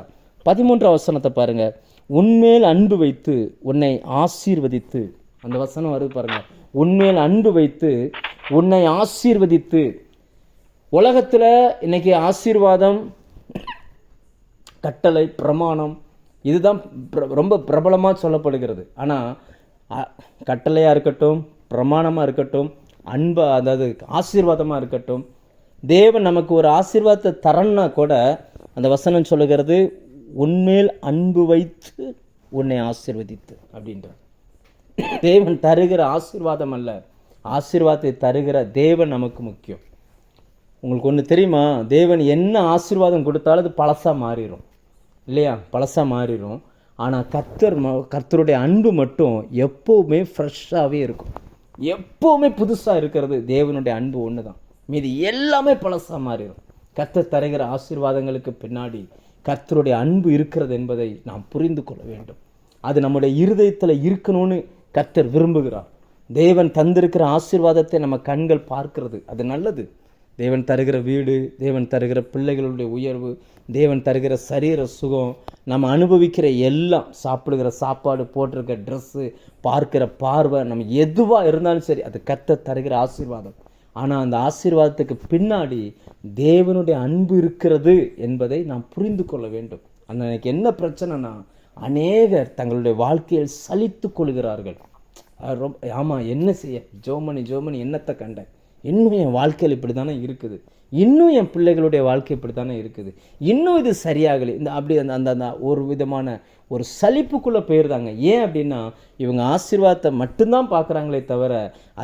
13ஆம் வசனத்தை பாருங்க. உன்மேல் அன்பு வைத்து உன்னை ஆசீர்வதித்து, அந்த வசனம் வருது பாருங்க. உன்மேல் அன்பு வைத்து உன்னை ஆசீர்வதித்து. உலகத்துல இன்னைக்கு ஆசீர்வாதம், கட்டளை, பிரமாணம் இதுதான் ரொம்ப பிரபலமா சொல்லப்படுகிறது. ஆனா கட்டளையா இருக்கட்டும், பிரமாணமா இருக்கட்டும், அன்பா அதாவது ஆசீர்வாதமா இருக்கட்டும், தேவன் நமக்கு ஒரு ஆசீர்வாதத்தை தரன்னா கூட அந்த வசனம் சொல்லுகிறது, உன்மேல் அன்பு வைத்து உன்னை ஆசீர்வதித்து அப்படின்ற. தேவன் தருகிற ஆசீர்வாதம் அல்ல, ஆசீர்வாதத்தை தருகிற தேவன் நமக்கு முக்கியம். உங்களுக்கு ஒன்று தெரியுமா, தேவன் என்ன ஆசீர்வாதம் கொடுத்தாலும் அது பழசாக மாறிடும் இல்லையா, பழசாக மாறிடும். ஆனால் கர்த்தருடைய அன்பு மட்டும் எப்போவுமே ஃப்ரெஷ்ஷாகவே இருக்கும், எப்போவுமே புதுசாக இருக்கிறது தேவனுடைய அன்பு ஒன்று தான். மீதி எல்லாமே பழசாக மாறிடும். கர்த்தர் தருகிற ஆசீர்வாதங்களுக்கு பின்னாடி கர்த்தருடைய அன்பு இருக்கிறது என்பதை நாம் புரிந்து கொள்ள வேண்டும். அது நம்முடைய இருதயத்தில் இருக்கணும்னு கர்த்தர் விரும்புகிறார். தேவன் தந்திருக்கிற ஆசீர்வாதத்தை நம்ம கண்கள் பார்க்கிறது, அது நல்லது. தேவன் தருகிற வீடு, தேவன் தருகிற பிள்ளைகளுடைய உயர்வு, தேவன் தருகிற சரீர சுகம், நம்ம அனுபவிக்கிற எல்லாம், சாப்பிடுகிற சாப்பாடு, போட்டிருக்கிற ட்ரெஸ்ஸு, பார்க்கிற பார்வை, நம்ம எதுவாக இருந்தாலும் சரி, அது கர்த்தர் தருகிற ஆசீர்வாதம். ஆனால் அந்த ஆசீர்வாதத்துக்கு பின்னாடி தேவனுடைய அன்பு இருக்கிறது என்பதை நாம் புரிந்து கொள்ள வேண்டும். அன்னைக்கு என்ன பிரச்சனைனா, அநேகர் தங்களுடைய வாழ்க்கையில் சலித்து கொள்கிறார்கள். ஆமாம், என்ன செய்ய, ஜோமணி என்னத்தை கண்டேன், இன்னும் என் வாழ்க்கையில் இப்படி தானே இருக்குது, இன்னும் என் பிள்ளைகளுடைய வாழ்க்கை இப்படி தானே இருக்குது, இன்னும் இது சரியாகலை, இந்த அப்படி அந்த அந்த ஒரு விதமான ஒரு சலிப்புக்குள்ளே போயிருந்தாங்க. ஏன் அப்படின்னா, இவங்க ஆசீர்வாதத்தை மட்டும்தான் பார்க்குறாங்களே தவிர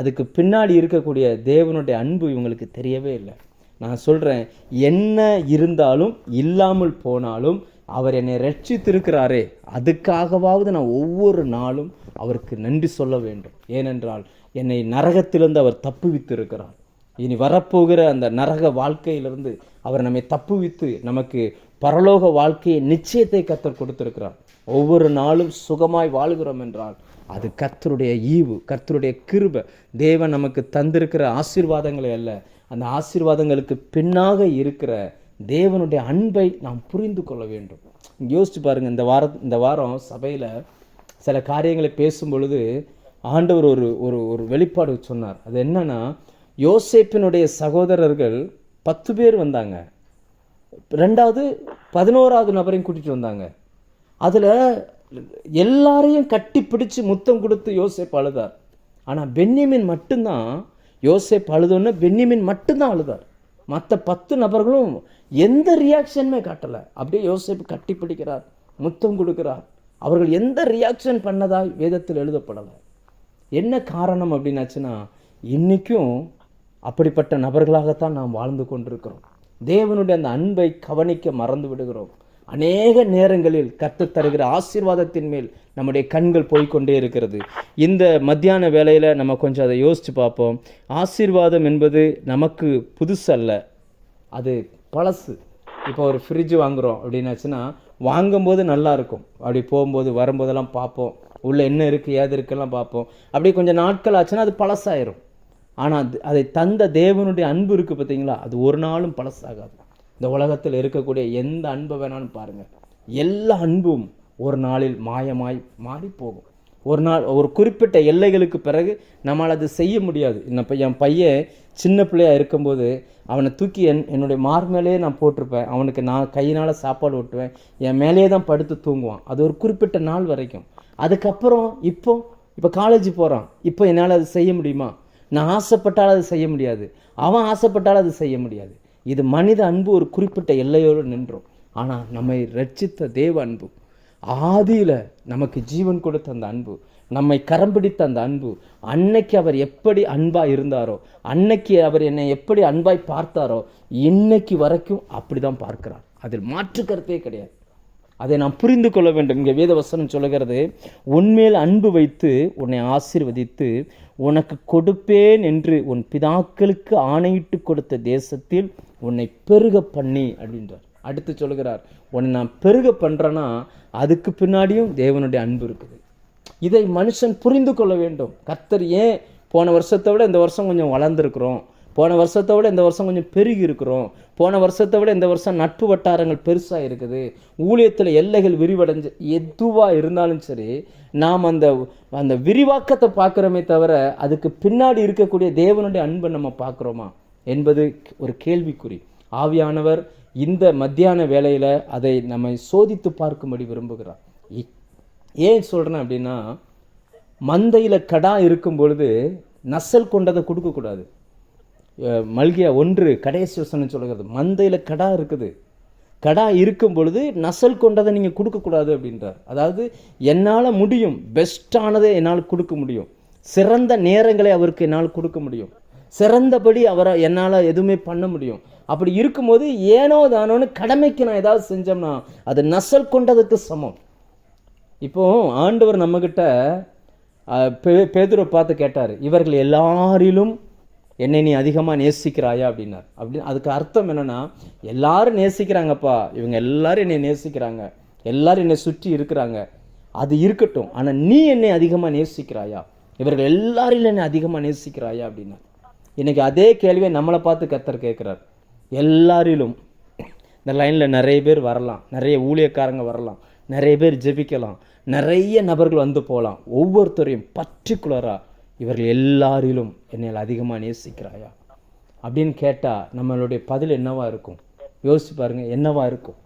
அதுக்கு பின்னாடி இருக்கக்கூடிய தேவனுடைய அன்பு இவங்களுக்கு தெரியவே இல்லை. நான் சொல்கிறேன், என்ன இருந்தாலும் இல்லாமல் போனாலும் அவர் என்னை ரட்சித்திருக்கிறாரே, அதுக்காகவாவது நான் ஒவ்வொரு நாளும் அவருக்கு நன்றி சொல்ல வேண்டும். ஏனென்றால் என்னை நரகத்திலிருந்து அவர் தப்புவித்து இருக்கிறார். இனி வரப்போகிற அந்த நரக வாழ்க்கையிலிருந்து அவர் நம்மை தப்புவித்து நமக்கு பரலோக வாழ்க்கையை நிச்சயத்தை கர்த்தர் கொடுத்திருக்கிறார். ஒவ்வொரு நாளும் சுகமாய் வாழுகிறோம் என்றால் அது கர்த்தருடைய ஈவு, கர்த்தருடைய கிருபை. தேவன் நமக்கு தந்திருக்கிற ஆசீர்வாதங்களே அல்ல, அந்த ஆசீர்வாதங்களுக்கு பின்னாக இருக்கிற தேவனுடைய அன்பை நாம் புரிந்து கொள்ள வேண்டும். யோசிச்சு பாருங்க, இந்த வாரம் சபையில் சில காரியங்களை பேசும் பொழுது ஆண்டவர் ஒரு ஒரு ஒரு வெளிப்பாடு சொன்னார். அது என்னன்னா, யோசேப்பினுடைய சகோதரர்கள் 10 பேர் வந்தாங்க, 2வது 11வது நபரையும் கூட்டிட்டு வந்தாங்க. அதுல எல்லாரையும் கட்டி பிடிச்சு முத்தம் கொடுத்து யோசேப்பு அழுதார். ஆனா பென்யமீன் மட்டும்தான், யோசேப்பு அழுதோன்னு பென்யமீன் மட்டும்தான் அழுதார். மற்ற 10 நபர்களும் எந்த ரியாக்ஷனுமே காட்டல. அப்படியே யோசேப்பு கட்டி பிடிக்கிறார், முத்தம் கொடுக்கிறார். அவர்கள் எந்த ரியாக்ஷன் பண்ணதா வேதத்தில் எழுதப்படலை. என்ன காரணம் அப்படின்னாச்சுன்னா, இன்னைக்கும் அப்படிப்பட்ட நபர்களாகத்தான் நாம் வாழ்ந்து கொண்டிருக்கிறோம். தேவனுடைய அந்த அன்பை கவனிக்க மறந்து விடுகிறோம். அநேக நேரங்களில் கர்த்தர் தருகிற ஆசீர்வாதத்தின் மேல் நம்முடைய கண்கள் போய்கொண்டே இருக்கிறது. இந்த மத்தியான வேளையில் நம்ம கொஞ்சம் அதை யோசித்து பார்ப்போம். ஆசீர்வாதம் என்பது நமக்கு புதுசு அல்ல, அது பழசு. இப்போ ஒரு ஃப்ரிட்ஜ் வாங்குகிறோம் அப்படின்னாச்சுன்னா, வாங்கும்போது நல்லா இருக்கும், அப்படி போகும்போது வரும்போதெல்லாம் பார்ப்போம், உள்ளே என்ன இருக்குது ஏது இருக்குலாம் பார்ப்போம். அப்படி கொஞ்சம் நாட்கள் ஆச்சுன்னா அது பழசாயிரும். ஆனால் அதை தந்த தேவனுடைய அன்பு இருக்குது பார்த்தீங்களா, அது ஒரு நாளும் பழசாகாது. இந்த உலகத்தில் இருக்கக்கூடிய எந்த அன்பை வேணாலும் பாருங்கள், எல்லா அன்பும் ஒரு நாளில் மாயமாய் மாறி போகும். ஒரு நாள் ஒரு குறிப்பிட்ட எல்லைகளுக்கு பிறகு நம்மளால் அது செய்ய முடியாது. என் பையன் சின்ன பிள்ளையாக இருக்கும்போது அவனை தூக்கி என்னுடைய மேலேயே நான் போட்டிருப்பேன். அவனுக்கு நான் கையினால் சாப்பாடு ஊட்டுவேன், என் மேலேயே தான் படுத்து தூங்குவான். அது ஒரு குறிப்பிட்ட நாள் வரைக்கும். அதுக்கப்புறம் இப்போ காலேஜ் போகிறான், இப்போ என்னால் அது செய்ய முடியுமா? நான் ஆசைப்பட்டால் அது செய்ய முடியாது, அவன் ஆசைப்பட்டால் அது செய்ய முடியாது. இது மனித அன்பு ஒரு குறிப்பிட்ட எல்லையோடு நின்றோம். ஆனால் நம்மை ரட்சித்த தேவ அன்பு, ஆதியில் நமக்கு ஜீவன் கொடுத்த அந்த அன்பு, நம்மை கரம் பிடித்த அந்த அன்பு, அன்னைக்கு அவர் எப்படி அன்பாக இருந்தாரோ, அன்னைக்கு அவர் என்னை எப்படி அன்பாய் பார்த்தாரோ, இன்னைக்கு வரைக்கும் அப்படி தான் பார்க்கிறார். அதில் மாற்று கருத்தே கிடையாது. அதை நாம் புரிந்து கொள்ள வேண்டும். இங்கே வேதவசனம் சொல்லுகிறது, உன்மேல் அன்பு வைத்து உன்னை ஆசீர்வதித்து உனக்கு கொடுப்பேன் என்று உன் பிதாக்களுக்கு ஆணையிட்டு கொடுத்த தேசத்தில் உன்னை பெருக பண்ணி அப்படின்றார். அடுத்து சொல்லுகிறார், உன்னை நான் பெருக பண்ணுறேன்னா அதுக்கு பின்னாடியும் தேவனுடைய அன்பு இருக்குது. இதை மனுஷன் புரிந்து கொள்ள வேண்டும். கர்த்தர் ஏன் போன வருஷத்தை விட இந்த வருஷம் கொஞ்சம் வளர்ந்துருக்குறோம், போன வருஷத்தை விட இந்த வருஷம் கொஞ்சம் பெருகி இருக்கிறோம், போன வருஷத்தை விட இந்த வருஷம் நட்பு வட்டாரங்கள் பெருசாக இருக்குது, ஊழியத்தில் எல்லைகள் விரிவடைஞ்சு, எதுவாக இருந்தாலும் சரி, நாம் அந்த அந்த விரிவாக்கத்தை பார்க்குறோமே தவிர அதுக்கு பின்னாடி இருக்கக்கூடிய தேவனுடைய அன்பை நம்ம பார்க்குறோமா என்பது ஒரு கேள்விக்குறி. ஆவியானவர் இந்த மத்தியான வேளையில் அதை நம்மை சோதித்து பார்க்கும்படி விரும்புகிறார். ஏன் சொல்கிறேன் அப்படின்னா, மந்தையில் கடா இருக்கும் பொழுது நசல் கொண்டதை கொடுக்கக்கூடாது. மல்கியா 1 கடைசி வசனம் சொல்லுகிறது, மந்தையில் கடா இருக்குது, கடா இருக்கும் பொழுது நசல் கொண்டதை நீங்கள் கொடுக்கக்கூடாது அப்படின்றார். அதாவது என்னால் முடியும், பெஸ்ட்டானதை என்னால் கொடுக்க முடியும், சிறந்த நேரங்களை அவருக்கு என்னால் கொடுக்க முடியும், சிறந்தபடி அவரை என்னால் எதுவுமே பண்ண முடியும். அப்படி இருக்கும்போது ஏனோ தானோன்னு கடமைக்கு நான் ஏதாவது செஞ்சோம்னா அது நசல் கொண்டதுக்கு சமம். இப்போ ஆண்டவர் நம்மக்கிட்ட பேதுருவை பார்த்து கேட்டார், இவர்கள் எல்லாரிலும் என்னை நீ அதிகமாக நேசிக்கிறாயா அப்படின்னார். அதுக்கு அர்த்தம் என்னென்னா, எல்லாரும் நேசிக்கிறாங்கப்பா, இவங்க எல்லாரும் என்னை நேசிக்கிறாங்க, எல்லாரும் என்னை சுற்றி இருக்கிறாங்க, அது இருக்கட்டும், ஆனால் நீ என்னை அதிகமாக நேசிக்கிறாயா, இவர்கள் எல்லாரிலும் என்னை அதிகமாக நேசிக்கிறாயா அப்படின்னார். இன்றைக்கி அதே கேள்வியை நம்மளை பார்த்து கர்த்தர் கேட்குறார். எல்லாரிலும் இந்த லைனில் நிறைய பேர் வரலாம், நிறைய ஊழியக்காரங்க வரலாம், நிறைய பேர் ஜெபிக்கலாம், நிறைய நபர்கள் வந்து போகலாம். ஒவ்வொருத்தரையும் பர்டிகுலராக இவர்கள் எல்லாரிலும் என்னை அதிகமாக நேசிக்கிறாயா அப்படின்னு கேட்டால் நம்மளுடைய பதில் என்னவா இருக்கும்? யோசிச்சு பாருங்கள், என்னவா இருக்கும்?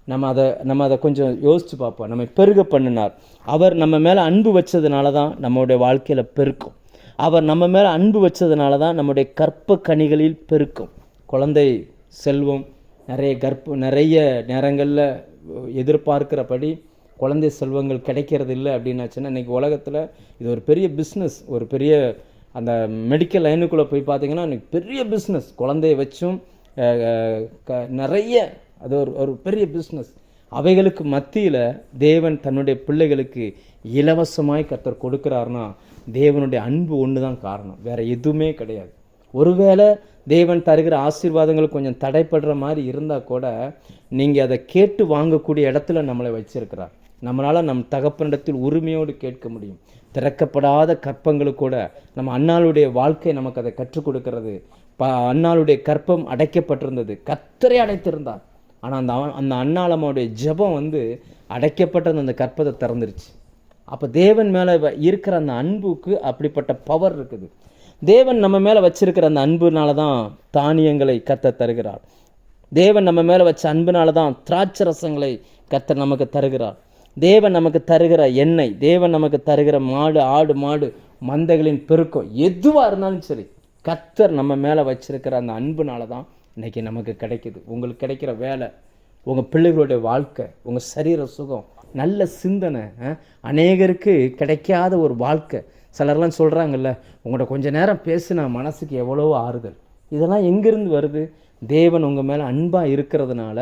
நம்ம அதை கொஞ்சம் யோசித்து பார்ப்போம். நம்ம பெருக பண்ணினார். அவர் நம்ம மேலே அன்பு வச்சதுனால தான் நம்மளுடைய வாழ்க்கையில் பெருக்கும். அவர் நம்ம மேலே அன்பு வச்சதுனால தான் நம்முடைய கற்ப கனிகளில் பெருக்கும். குழந்தை செல்வம் நிறைய நேரங்களில் எதிர்பார்க்கிறபடி குழந்தை செல்வங்கள் கிடைக்கிறது இல்லை அப்படின்னாச்சுன்னா, இன்றைக்கி உலகத்தில் இது ஒரு பெரிய பிஸ்னஸ், ஒரு பெரிய அந்த மெடிக்கல் லைனுக்குள்ளே போய் பார்த்தீங்கன்னா இன்றைக்கி பெரிய பிஸ்னஸ், குழந்தைய வச்சும் நிறைய அது ஒரு பெரிய பிஸ்னஸ். அவைகளுக்கு மத்தியில் தேவன் தன்னுடைய பிள்ளைகளுக்கு இலவசமாய் கர்த்தர் கொடுக்குறாருன்னா தேவனுடைய அன்பு ஒன்று தான் காரணம், வேறு எதுவுமே கிடையாது. ஒருவேளை தேவன் தருகிற ஆசீர்வாதங்கள் கொஞ்சம் தடைப்படுற மாதிரி இருந்தால் கூட நீங்கள் அதை கேட்டு வாங்கக்கூடிய இடத்துல நம்மளை வச்சிருக்கிறார். நம்மளால் நம் தகப்பனிடத்தில் உரிமையோடு கேட்க முடியும். திறக்கப்படாத கற்பங்களுக்கு கூட நம்ம அன்னாளுடைய வாழ்க்கை நமக்கு அதை கற்றுக் கொடுக்கிறது. அன்னாளுடைய கற்பம் அடைக்கப்பட்டிருந்தது, கர்த்தரே அடைத்திருந்தார். ஆனால் அந்த அன்னாளம்மாவுடைய ஜெபம் அடைக்கப்பட்ட அந்த கற்பத்தை திறந்துருச்சு. அப்போ தேவன் மேலே இருக்கிற அந்த அன்புக்கு அப்படிப்பட்ட பவர் இருக்குது. தேவன் நம்ம மேலே வச்சிருக்கிற அந்த அன்புனால தான் தானியங்களை கர்த்தர் தருகிறார். தேவன் நம்ம மேலே வச்ச அன்புனால தான் திராட்சை ரசங்களை கர்த்தர் நமக்கு தருகிறார். தேவன் நமக்கு தருகிற எண்ணெய், தேவன் நமக்கு தருகிற மாடு, ஆடு மாடு மந்தைகளின் பெருக்கம் எதுவாக இருந்தாலும் சரி, கர்த்தர் நம்ம மேலே வச்சிருக்கிற அந்த அன்புனால தான் இன்றைக்கி நமக்கு கிடைக்குது. உங்களுக்கு கிடைக்கிற வேலை, உங்கள் பிள்ளைகளுடைய வாழ்க்கை, உங்கள் சரீர சுகம், நல்ல சிந்தனை, அநேகருக்கு கிடைக்காத ஒரு வாழ்க்கை. சிலர்லாம் சொல்கிறாங்கல்ல, உங்கள்கிட்ட கொஞ்சம் நேரம் பேசுனா மனசுக்கு எவ்வளோ ஆறுதல். இதெல்லாம் எங்கேருந்து வருது? தேவன் உங்கள் மேலே அன்பாக இருக்கிறதுனால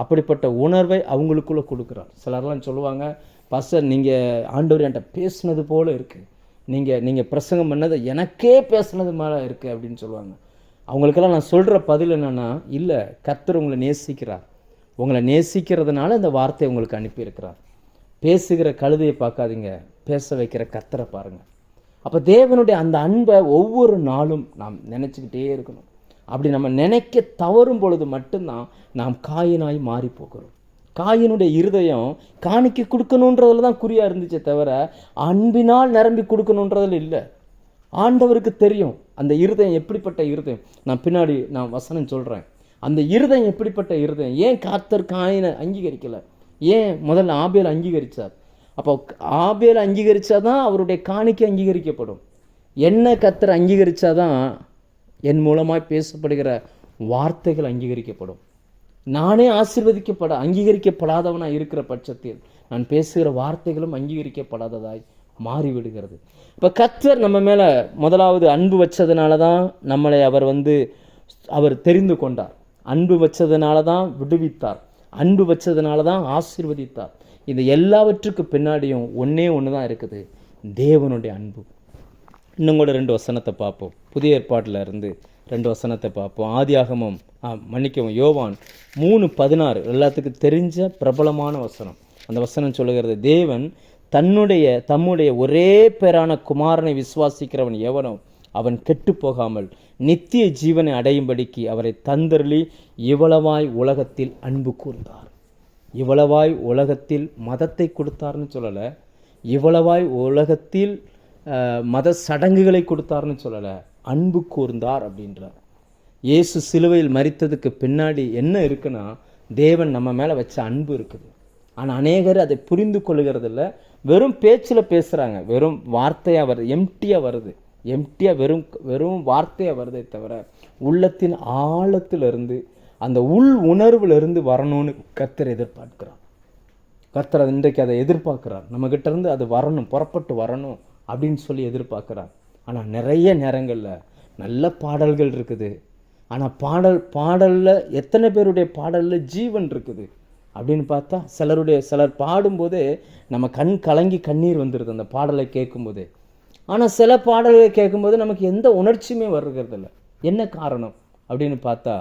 அப்படிப்பட்ட உணர்வை அவங்களுக்குள்ளே கொடுக்குறார். சிலர்லாம் சொல்லுவாங்க, பாஸ்டர் நீங்கள் ஆண்டவர் என்கிட்ட பேசுனது போல் இருக்குது, நீங்கள் பிரசங்கம் பண்ணது எனக்கே பேசுனது மேலே இருக்குது அப்படின்னு சொல்லுவாங்க. அவங்களுக்கெல்லாம் நான் சொல்கிற பதில் என்னென்னா, இல்லை, கர்த்தர் உங்களை நேசிக்கிறார். உங்களை நேசிக்கிறதுனால இந்த வார்த்தையை உங்களுக்கு அனுப்பியிருக்கிறார். பேசுகிற கழுதையை பார்க்காதீங்க, பேச வைக்கிற கர்த்தரை பாருங்கள். அப்போ தேவனுடைய அந்த அன்பை ஒவ்வொரு நாளும் நாம் நினச்சிக்கிட்டே இருக்கணும். அப்படி நம்ம நினைக்க தவறும் பொழுது மட்டும்தான் நாம் காயினாய் மாறி போகிறோம். காயினுடைய இருதயம் காணிக்கை கொடுக்கணுன்றதுல தான் குறியாக இருந்துச்சே தவிர அன்பினால் நிரம்பி கொடுக்கணுன்றதில் இல்லை. ஆண்டவருக்கு தெரியும் அந்த இருதயம் எப்படிப்பட்ட இருதயம். நான் பின்னாடி வசனம் சொல்கிறேன். அந்த இருதயம் எப்படிப்பட்ட இருதயம். ஏன் கர்த்தர் காயினை அங்கீகரிக்கலை? ஏன் முதல்ல ஆபேல் அங்கீகரித்தார்? அப்போ ஆபேல் அங்கீகரித்தாதான் அவருடைய காணிக்கை அங்கீகரிக்கப்படும். என்ன கர்த்தர் அங்கீகரித்தாதான் என் மூலமாய் பேசப்படுகிற வார்த்தைகள் அங்கீகரிக்கப்படும். நானே அங்கீகரிக்கப்படாதவனாக இருக்கிற பட்சத்தில் நான் பேசுகிற வார்த்தைகளும் அங்கீகரிக்கப்படாததாய் மாறிவிடுகிறது. இப்போ கர்த்தர் நம்ம மேலே முதலாவது அன்பு வச்சதுனால தான் நம்மளை அவர் தெரிந்து கொண்டார். அன்பு வச்சதுனால தான் விடுவித்தார். அன்பு வச்சதுனால தான் ஆசீர்வதித்தார். இது எல்லாவற்றுக்கு பின்னாடியும் ஒன்று தான் இருக்குது, தேவனுடைய அன்பு. இன்னும் கூட 2 வசனத்தை பார்ப்போம். புதிய ஏற்பாட்டில் இருந்து 2 வசனத்தை பார்ப்போம். ஆதியாகமம் யோவான் 3:16 எல்லாத்துக்கும் தெரிஞ்ச பிரபலமான வசனம். அந்த வசனம் சொல்லுகிறது, தேவன் தம்முடைய ஒரே பேரான குமாரனை விசுவாசிக்கிறவன் எவனோ அவன் கெட்டு போகாமல் நித்திய ஜீவனை அடையும்படிக்கு அவரை தந்தருளி இவ்வளவாய் உலகத்தில் அன்பு கூர்ந்தார். இவ்வளவாய் உலகத்தில் மதத்தை கொடுத்தார்னு சொல்லலை, இவ்வளவாய் உலகத்தில் மத சடங்குகளை கொடுத்தார்னு சொல்லலை, அன்பு கூர்ந்தார் அப்படின்றார். இயேசு சிலுவையில் மரித்ததுக்கு பின்னாடி என்ன இருக்குன்னா, தேவன் நம்ம மேலே வச்ச அன்பு இருக்குது. ஆனால் அநேகர் அதை புரிந்து கொள்ளுகிறதில்ல. வெறும் பேச்சில் பேசுகிறாங்க, வெறும் வார்த்தையாக வருது, எம்டியாக வெறும் வார்த்தையாக வருதே தவிர உள்ளத்தின் ஆழத்திலிருந்து அந்த உள் உணர்விலிருந்து வரணும்னு கர்த்தர் எதிர்பார்க்கிறார். கர்த்தர் இன்றைக்கு அதை எதிர்பார்க்கிறார். நம்மக்கிட்ட இருந்து அது வரணும், புறப்பட்டு வரணும் அப்படின்னு சொல்லி எதிர்பார்க்குறார். ஆனால் நிறைய நேரங்களில் நல்ல பாடல்கள் இருக்குது. ஆனால் பாடலில் எத்தனை பேருடைய பாடலில் ஜீவன் இருக்குது அப்படின்னு பார்த்தா சிலர் பாடும்போதே நம்ம கண் கலங்கி கண்ணீர் வந்துடுது அந்த பாடலை கேட்கும்போதே. ஆனால் சில பாடல்களை கேட்கும்போது நமக்கு எந்த உணர்ச்சியுமே வருகிறதில்ல. என்ன காரணம் அப்படின்னு பார்த்தா,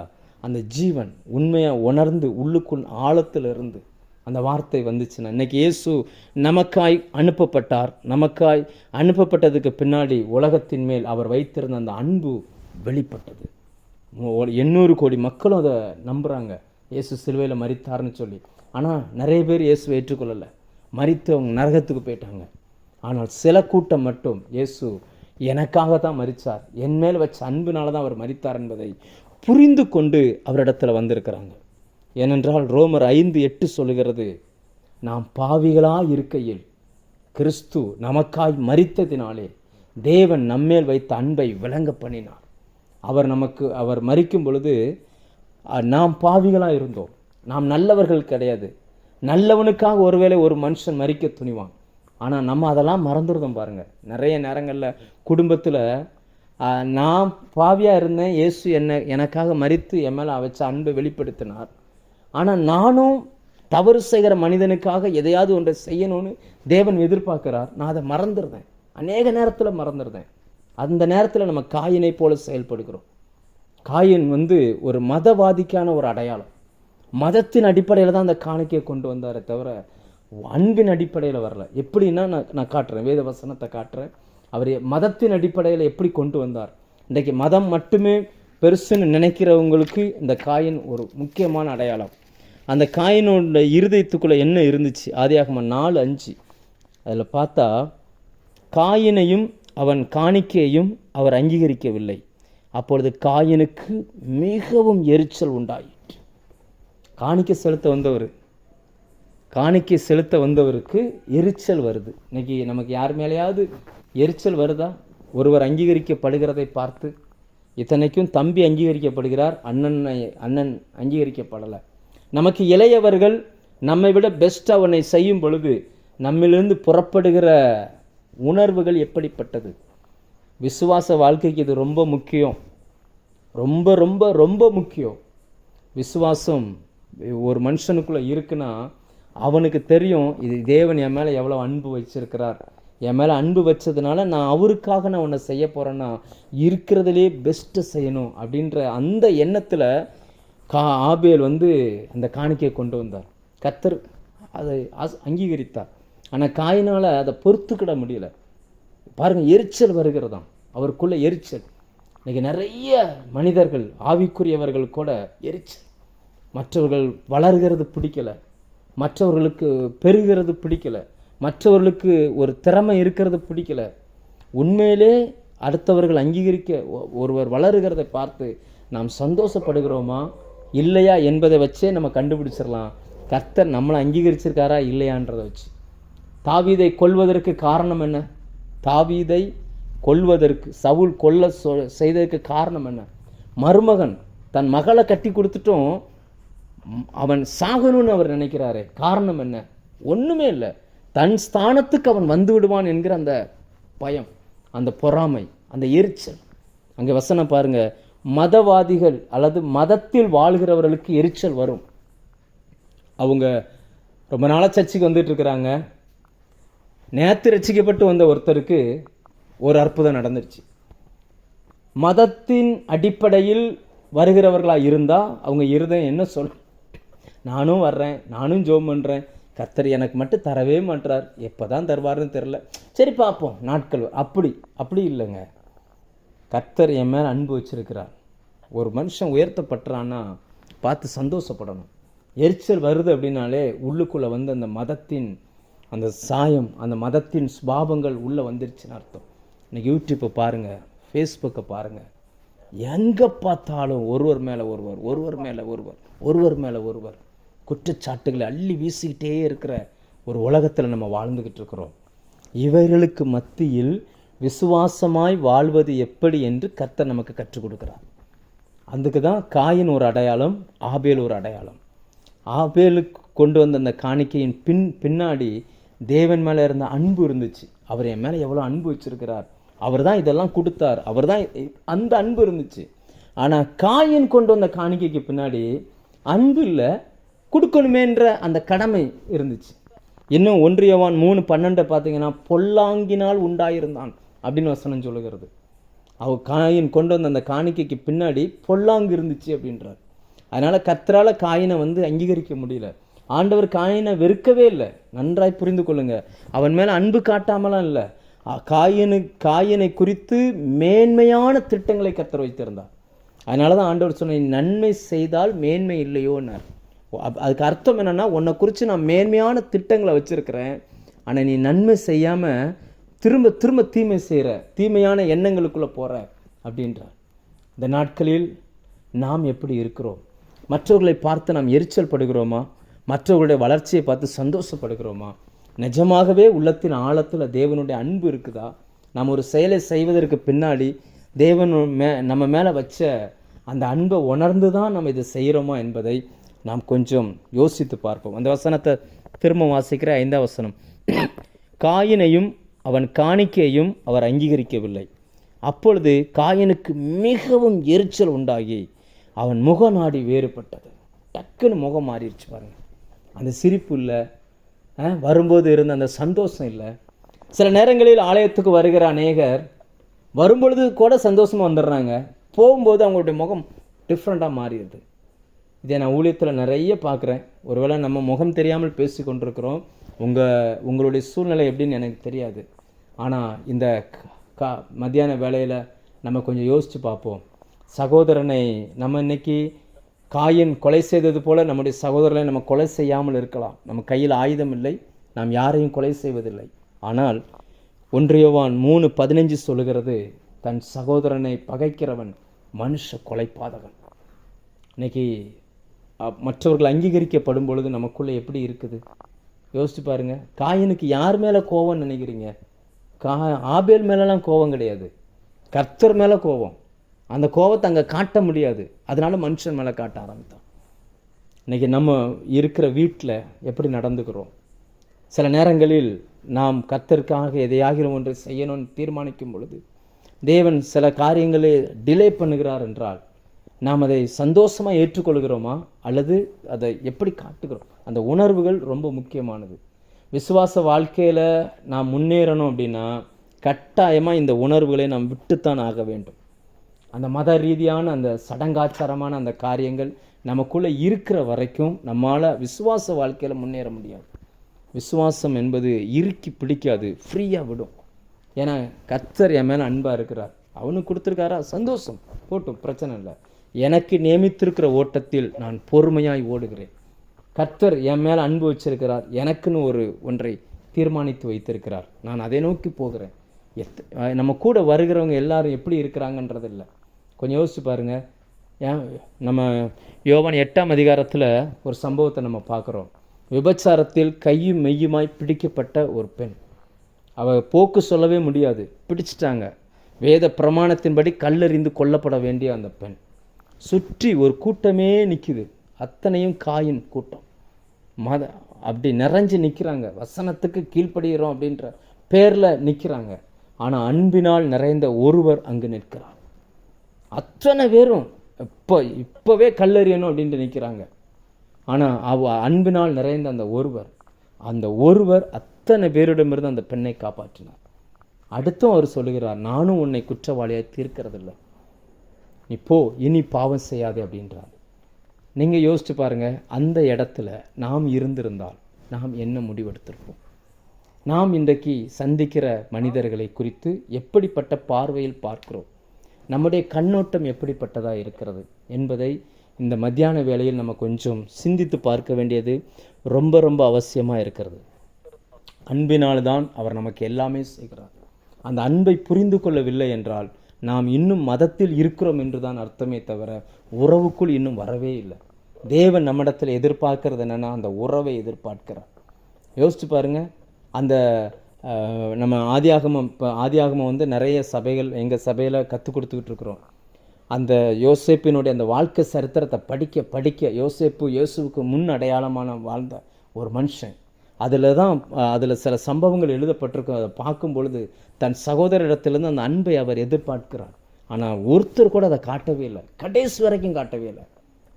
அந்த ஜீவன் உண்மையாக உணர்ந்து உள்ளுக்குள் ஆழத்தில் இருந்து அந்த வார்த்தை வந்துச்சுன்னா. இன்றைக்கி இயேசு நமக்காய் அனுப்பப்பட்டார். நமக்காய் அனுப்பப்பட்டதுக்கு பின்னாடி உலகத்தின் மேல் அவர் வைத்திருந்த அந்த அன்பு வெளிப்பட்டது. 800 கோடி மக்களும் அதை நம்புகிறாங்க, இயேசு சிலுவையில் மரித்தார்னு சொல்லி. ஆனால் நிறைய பேர் இயேசுவை ஏற்றுக்கொள்ளலை, மரித்து அவங்க நரகத்துக்கு போயிட்டாங்க. ஆனால் சில கூட்டம் மட்டும் இயேசு எனக்காக தான் மரித்தார், என் மேல் வச்ச அன்பினால தான் அவர் மரித்தார் என்பதை புரிந்து கொண்டு அவரிடத்தில் வந்திருக்கிறாங்க. ஏனென்றால் ரோமர் 5:8 சொல்லுகிறது, நாம் பாவிகளாக இருக்கையில் கிறிஸ்து நமக்காய் மரித்ததினாலே தேவன் நம்மேல் வைத்த அன்பை விளங்க பண்ணினார். அவர் மரிக்கும் பொழுது நாம் பாவிகளாக இருந்தோம், நாம் நல்லவர்கள் கிடையாது. நல்லவனுக்காக ஒருவேளை ஒரு மனுஷன் மரிக்க துணிவான். ஆனால் நம்ம அதெல்லாம் மறந்துடுதோம் பாருங்கள். நிறைய நேரங்களில் குடும்பத்தில் நான் பாவியாக இருந்தேன், இயேசு எனக்காக மரித்து என் மேலே வச்ச அன்பை வெளிப்படுத்தினார். ஆனால் நானும் தவறு செய்கிற மனிதனுக்காக எதையாவது ஒன்றை செய்யணும்னு தேவன் எதிர்பார்க்கிறார். நான் அதை மறந்துடுறேன், அநேக நேரத்தில் மறந்துடுறேன். அந்த நேரத்தில் நம்ம காயினை போல செயல்படுகிறோம். காயின் ஒரு மதவாதிக்கான ஒரு அடையாளம். மதத்தின் அடிப்படையில் தான் அந்த காணிக்கையை கொண்டு வந்தாரே தவிர அன்பின் அடிப்படையில் வரல. எப்படின்னா நான் காட்டுறேன், வேத வசனத்தை காட்டுறேன். அவர் மதத்தின் அடிப்படையில் எப்படி கொண்டு வந்தார். இன்றைக்கு மதம் மட்டுமே பெருசுன்னு நினைக்கிறவங்களுக்கு இந்த காயின் ஒரு முக்கியமான அடையாளம். அந்த காயினோட இருதயத்துக்குள்ளே என்ன இருந்துச்சு? ஆதியாகமம் 4:5 அதில் பார்த்தா காயினையும் அவன் காணிக்கையையும் அவர் அங்கீகரிக்கவில்லை. அப்பொழுது காயினுக்கு மிகவும் எரிச்சல் உண்டாயிற்று. காணிக்கை செலுத்த வந்தவருக்கு எரிச்சல் வருது. இன்னைக்கு நமக்கு யார் மேலேயாவது எரிச்சல் வருதா? ஒருவர் அங்கீகரிக்கப்படுகிறதை பார்த்து. இத்தனைக்கும் தம்பி அங்கீகரிக்கப்படுகிறார், அண்ணன் அங்கீகரிக்கப்படலை. நமக்கு இளையவர்கள் நம்மை விட பெஸ்ட் அவனை செய்யும் பொழுது நம்மிலிருந்து புறப்படுகிற உணர்வுகள் எப்படிப்பட்டது? விசுவாச வாழ்க்கைக்கு இது ரொம்ப முக்கியம், ரொம்ப ரொம்ப ரொம்ப முக்கியம். விசுவாசம் ஒரு மனுஷனுக்குள்ளே இருக்குன்னா அவனுக்கு தெரியும், இது தேவன் என் மேலே எவ்வளோ அன்பு வச்சிருக்கிறார், என் மேலே அன்பு வச்சதுனால நான் அவருக்காக நான் உன்னை செய்ய போகிறேன்னா இருக்கிறதுலே பெஸ்ட்டு செய்யணும் அப்படின்ற அந்த எண்ணத்தில் ஆபேல் அந்த காணிக்கையை கொண்டு வந்தார். கர்த்தர் அதை அங்கீகரித்தார். ஆனால் காயினால் அதை பொறுத்துக்கிட முடியல. பாருங்கள், எரிச்சல் வருகிறதாம் அவருக்குள்ள எரிச்சல். இன்றைக்கி நிறைய மனிதர்கள் ஆவிக்குரியவர்கள் கூட எரிச்சல். மற்றவர்கள் வளர்கிறது பிடிக்கலை, மற்றவர்களுக்கு பெருகிறது பிடிக்கலை, மற்றவர்களுக்கு ஒரு திறமை இருக்கிறது பிடிக்கலை. உண்மையிலே அடுத்தவர்கள் அங்கீகரிக்க ஒருவர் வளருகிறதை பார்த்து நாம் சந்தோஷப்படுகிறோமா இல்லையா என்பதை வச்சே நம்ம கண்டுபிடிச்சிடலாம் கர்த்தர் நம்மளை அங்கீகரிச்சிருக்காரா இல்லையான்றதை வச்சு. தாவீதை கொல்வதற்கு காரணம் என்ன? தாவீதை கொல்வதற்கு சவுல் கொல்ல செய்ததற்கு காரணம் என்ன? மருமகன் தன் மகளை கட்டி கொடுத்துட்டும் அவன் சாகணும்னு அவர் நினைக்கிறாரே, காரணம் என்ன? ஒன்றுமே இல்லை. தன் ஸ்தானத்துக்கு அவன் வந்து விடுவான் என்கிற அந்த பயம், அந்த பொறாமை, அந்த எரிச்சல். அங்கே வசனம் பாருங்க, மதவாதிகள் அல்லது மதத்தில் வாழ்கிறவர்களுக்கு எரிச்சல் வரும். அவங்க ரொம்ப நாளாக சர்ச்சுக்கு வந்துட்டு இருக்கிறாங்க. நேற்று ரட்சிக்கப்பட்டு வந்த ஒருத்தருக்கு ஒரு அற்புதம் நடந்துருச்சு. மதத்தின் அடிப்படையில் வருகிறவர்களாக இருந்தால் அவங்க இருதயம் என்ன சொல்லும்? நானும் வர்றேன், நானும் ஜெபம் பண்ணுறேன், கர்த்தர் எனக்கு மட்டும் தரவே மாட்டார், எப்போ தான் தருவார்னு தெரில, சரி பார்ப்போம் நாட்கள். அப்படி இல்லைங்க. கர்த்தர் என் மேலே அன்பு வச்சிருக்கிறார். ஒரு மனுஷன் உயர்த்தப்பட்டுறான்னா பார்த்து சந்தோஷப்படணும். எரிச்சல் வருது அப்படின்னாலே உள்ளுக்குள்ளே அந்த மதத்தின் அந்த சாயம், அந்த மதத்தின் சுபாவங்கள் உள்ளே வந்துருச்சுன்னு அர்த்தம். இன்னைக்கு யூடியூப்பை பாருங்கள், ஃபேஸ்புக்கை பாருங்கள், எங்கே பார்த்தாலும் ஒருவர் மேலே ஒருவர் குற்றச்சாட்டுகளை அள்ளி வீசிக்கிட்டே இருக்கிற ஒரு உலகத்தில் நம்ம வாழ்ந்துக்கிட்டு இருக்கிறோம். இவர்களுக்கு மத்தியில் விசுவாசமாய் வாழ்வது எப்படி என்று கர்த்தர் நமக்கு கற்றுக் கொடுக்குறார். அதுக்கு தான் காயின் ஒரு அடையாளம், ஆபேல் ஒரு அடையாளம். ஆபேலுக்கு கொண்டு வந்த அந்த காணிக்கையின் பின்னாடி தேவன் மேலே இருந்த அன்பு இருந்துச்சு. அவர் என் மேலே எவ்வளோ அன்பு வச்சிருக்கிறார், அவர் தான் இதெல்லாம் கொடுத்தார், அவர் தான், அந்த அன்பு இருந்துச்சு. ஆனால் காயின் கொண்டு வந்த காணிக்கைக்கு பின்னாடி அன்பு இல்லை, கொடுக்கணுமேன்ற அந்த கடமை இருந்துச்சு. இன்னும் 1 யோவான் 3:12 பார்த்தீங்கன்னா பொல்லாங்கினால் உண்டாயிருந்தான் அப்படின்னு வசனம் சொல்லுகிறது. அவர் காயின் கொண்டு வந்த அந்த காணிக்கைக்கு பின்னாடி பொல்லாங்கு இருந்துச்சு அப்படின்றார். அதனால் கர்த்தரால் காயினை அங்கீகரிக்க முடியல. ஆண்டவர் காயினை வெறுக்கவே இல்லை. நன்றாய் புரிந்து கொள்ளுங்க. அவன் மேலே அன்பு காட்டாமலாம் இல்லை. காயினை குறித்து மேன்மையான திட்டங்களை கர்த்தர் வைத்திருந்தார். அதனால தான் ஆண்டவர் சொன்ன, நன்மை செய்தால் மேன்மை இல்லையோன்னார். அதுக்கு அர்த்தம் என்னென்னா, உன்னை குறித்து நான் மேன்மையான திட்டங்களை வச்சுருக்கிறேன், ஆனால் நீ நன்மை செய்யாமல் திரும்ப திரும்ப தீமை செய்கிற, தீமையான எண்ணங்களுக்குள்ளே போகிற அப்படின்றார். இந்த நாட்களில் நாம் எப்படி இருக்கிறோம்? மற்றவர்களை பார்த்து நாம் எரிச்சல் படுகிறோமா? மற்றவர்களுடைய வளர்ச்சியை பார்த்து சந்தோஷப்படுகிறோமா? நிஜமாகவே உள்ளத்தின் ஆழத்தில் தேவனுடைய அன்பு இருக்குதா? நாம் ஒரு செயலை செய்வதற்கு பின்னாடி தேவன் நம்ம மேலே வச்ச அந்த அன்பை உணர்ந்து தான் நம்ம இதை செய்கிறோமா என்பதை நாம் கொஞ்சம் யோசித்து பார்ப்போம். அந்த வசனத்தை திரும்ப வாசிக்கிற 5ஆம் வசனம். காயினையும் அவன் காணிக்கையையும் அவர் அங்கீகரிக்கவில்லை. அப்பொழுது காயினுக்கு மிகவும் எரிச்சல் உண்டாகி அவன் முகநாடி வேறுபட்டது. டக்குன்னு முகம் மாறிடுச்சு பாருங்கள். அந்த சிரிப்பு இல்லை, வரும்போது இருந்த அந்த சந்தோஷம் இல்லை. சில நேரங்களில் ஆலயத்துக்கு வருகிற அநேகர் வரும்பொழுது கூட சந்தோஷமாக வந்துடுறாங்க, போகும்போது அவங்களுடைய முகம் டிஃப்ரெண்ட்டாக மாறிடுது. இதை நான் ஊழியத்தில் நிறைய பார்க்குறேன். ஒருவேளை நம்ம முகம் தெரியாமல் பேசி கொண்டிருக்கிறோம். உங்களுடைய சூழ்நிலை எப்படின்னு எனக்கு தெரியாது. ஆனால் இந்த மத்தியான வேளையில் நம்ம கொஞ்சம் யோசித்து பார்ப்போம். சகோதரனை நம்ம இன்னைக்கு காயின் கொலை செய்தது போல் நம்முடைய சகோதரனை நம்ம கொலை செய்யாமல் இருக்கலாம். நம்ம கையில் ஆயுதம் இல்லை, நாம் யாரையும் கொலை செய்வதில்லை. ஆனால் 1 யோவான் 3:15 சொல்லுகிறது, தன் சகோதரனை பகைக்கிறவன் மனுஷ கொலைபாதகன். இன்னைக்கு மற்றவர்கள் அங்கீகரிக்கப்படும் பொழுது நமக்குள்ளே எப்படி இருக்குது யோசிச்சு பாருங்க. காயனுக்கு யார் மேலே கோபம் நினைக்கிறீங்க? ஆபேல் மேலெல்லாம் கோபம் கிடையாது, கர்த்தர் மேலே கோபம். அந்த கோபத்தை அங்கே காட்ட முடியாது, அதனால மனுஷன் மேலே காட்ட ஆரம்பித்தான். இன்னைக்கு நம்ம இருக்கிற வீட்டில் எப்படி நடந்துக்கிறோம்? சில நேரங்களில் நாம் கர்த்தருக்காக எதையாகிலும் ஒன்றை செய்யணும்னு தீர்மானிக்கும் பொழுது தேவன் சில காரியங்களை டிலே பண்ணுகிறார் என்றால் நாம் அதை சந்தோஷமாக ஏற்றுக்கொள்கிறோமா அல்லது அதை எப்படி காட்டுகிறோம்? அந்த உணர்வுகள் ரொம்ப முக்கியமானது. விசுவாச வாழ்க்கையில் நாம் முன்னேறணும் அப்படின்னா கட்டாயமாக இந்த உணர்வுகளை நாம் விட்டுத்தான் ஆக வேண்டும். அந்த மத ரீதியான அந்த சடங்காச்சாரமான அந்த காரியங்கள் நமக்குள்ளே இருக்கிற வரைக்கும் நம்மால் விசுவாச வாழ்க்கையில் முன்னேற முடியாது. விசுவாசம் என்பது இறுக்கி பிடிக்காது, ஃப்ரீயாக விடும். ஏன்னா கர்த்தர் என் மேலே அன்பாக இருக்கிறார், அவனுக்கு கொடுத்துருக்காரா, சந்தோஷம், போட்டும், பிரச்சனை இல்லை. எனக்கு நியமித்திருக்கிற ஓட்டத்தில் நான் பொறுமையாய் ஓடுகிறேன். கர்த்தர் என் மேலே அன்பு வச்சிருக்கிறார், எனக்குன்னு ஒன்றை தீர்மானித்து வைத்திருக்கிறார், நான் அதை நோக்கி போகிறேன். நம்ம கூட வருகிறவங்க எல்லாரும் எப்படி இருக்கிறாங்கன்றது இல்லை. கொஞ்சம் யோசிச்சு பாருங்கள். நம்ம யோவான் 8ஆம் அதிகாரத்தில் ஒரு சம்பவத்தை நம்ம பார்க்குறோம். விபச்சாரத்தில் கையும் மெய்யுமாய் பிடிக்கப்பட்ட ஒரு பெண். அவள் போக்கு சொல்லவே முடியாது, பிடிச்சிட்டாங்க. வேத பிரமாணத்தின்படி கல்லெறிந்து கொல்லப்பட வேண்டிய அந்த பெண் சுற்றி ஒரு கூட்டமே நிற்குது. அத்தனையும் காயின் கூட்டம், அப்படி நிறைஞ்சு நிற்கிறாங்க. வசனத்துக்கு கீழ்ப்படுகிறோம் அப்படின்ற பேரில் நிற்கிறாங்க. ஆனால் அன்பினால் நிறைந்த ஒருவர் அங்கு நிற்கிறார். அத்தனை பேரும் இப்போவே கல்லெறியணும் அப்படின்ட்டு நிற்கிறாங்க. ஆனால் அன்பினால் நிறைந்த அந்த ஒருவர் அத்தனை பேரிடமிருந்து அந்த பெண்ணை காப்பாற்றினார். அடுத்தும் அவர் சொல்லுகிறார், நானும் உன்னை குற்றவாளியாக தீர்க்கிறதில்லை, நீ போ, இனி பாவம் செய்யாதே அப்படின்றார். நீங்கள் யோசிச்சு பாருங்கள், அந்த இடத்துல நாம் இருந்திருந்தால் நாம் என்ன முடிவெடுத்திருப்போம்? நாம் இன்றைக்கு சந்திக்கிற மனிதர்களை குறித்து எப்படிப்பட்ட பார்வையில் பார்க்கிறோம்? நம்முடைய கண்ணோட்டம் எப்படிப்பட்டதாக இருக்கிறது என்பதை இந்த மத்தியான வேளையில் நம்ம கொஞ்சம் சிந்தித்து பார்க்க வேண்டியது ரொம்ப ரொம்ப அவசியமாக இருக்கிறது. அன்பினால்தான் அவர் நமக்கு எல்லாமே செய்கிறார். அந்த அன்பை புரிந்து கொள்ளவில்லை என்றால் நாம் இன்னும் மதத்தில் இருக்கிறோம் என்று தான் அர்த்தமே தவிர உறவுக்குள் இன்னும் வரவே இல்லை. தேவன் நம்மிடத்தில் எதிர்பார்க்கறது என்னென்னா அந்த உறவை எதிர்பார்க்கிறார். யோசிச்சு பாருங்கள். அந்த நம்ம ஆதியாகமம் வந்து நிறைய சபைகள் எங்கள் சபையில் கற்றுக் கொடுத்துக்கிட்டு இருக்கிறோம். அந்த யோசேப்பினுடைய அந்த வாழ்க்கை சரித்திரத்தை படிக்க படிக்க யோசேப்பு இயேசுவுக்கு முன் அடையாளமான வாழ்ந்த ஒரு மனுஷன். அதில் சில சம்பவங்கள் எழுதப்பட்டிருக்கும். அதை பார்க்கும் பொழுது தன் சகோதரிடத்திலிருந்து அந்த அன்பை அவர் எதிர்பார்க்கிறார். ஆனால் ஒருத்தர் கூட அதை காட்டவே இல்லை, கடைசி வரைக்கும் காட்டவே இல்லை.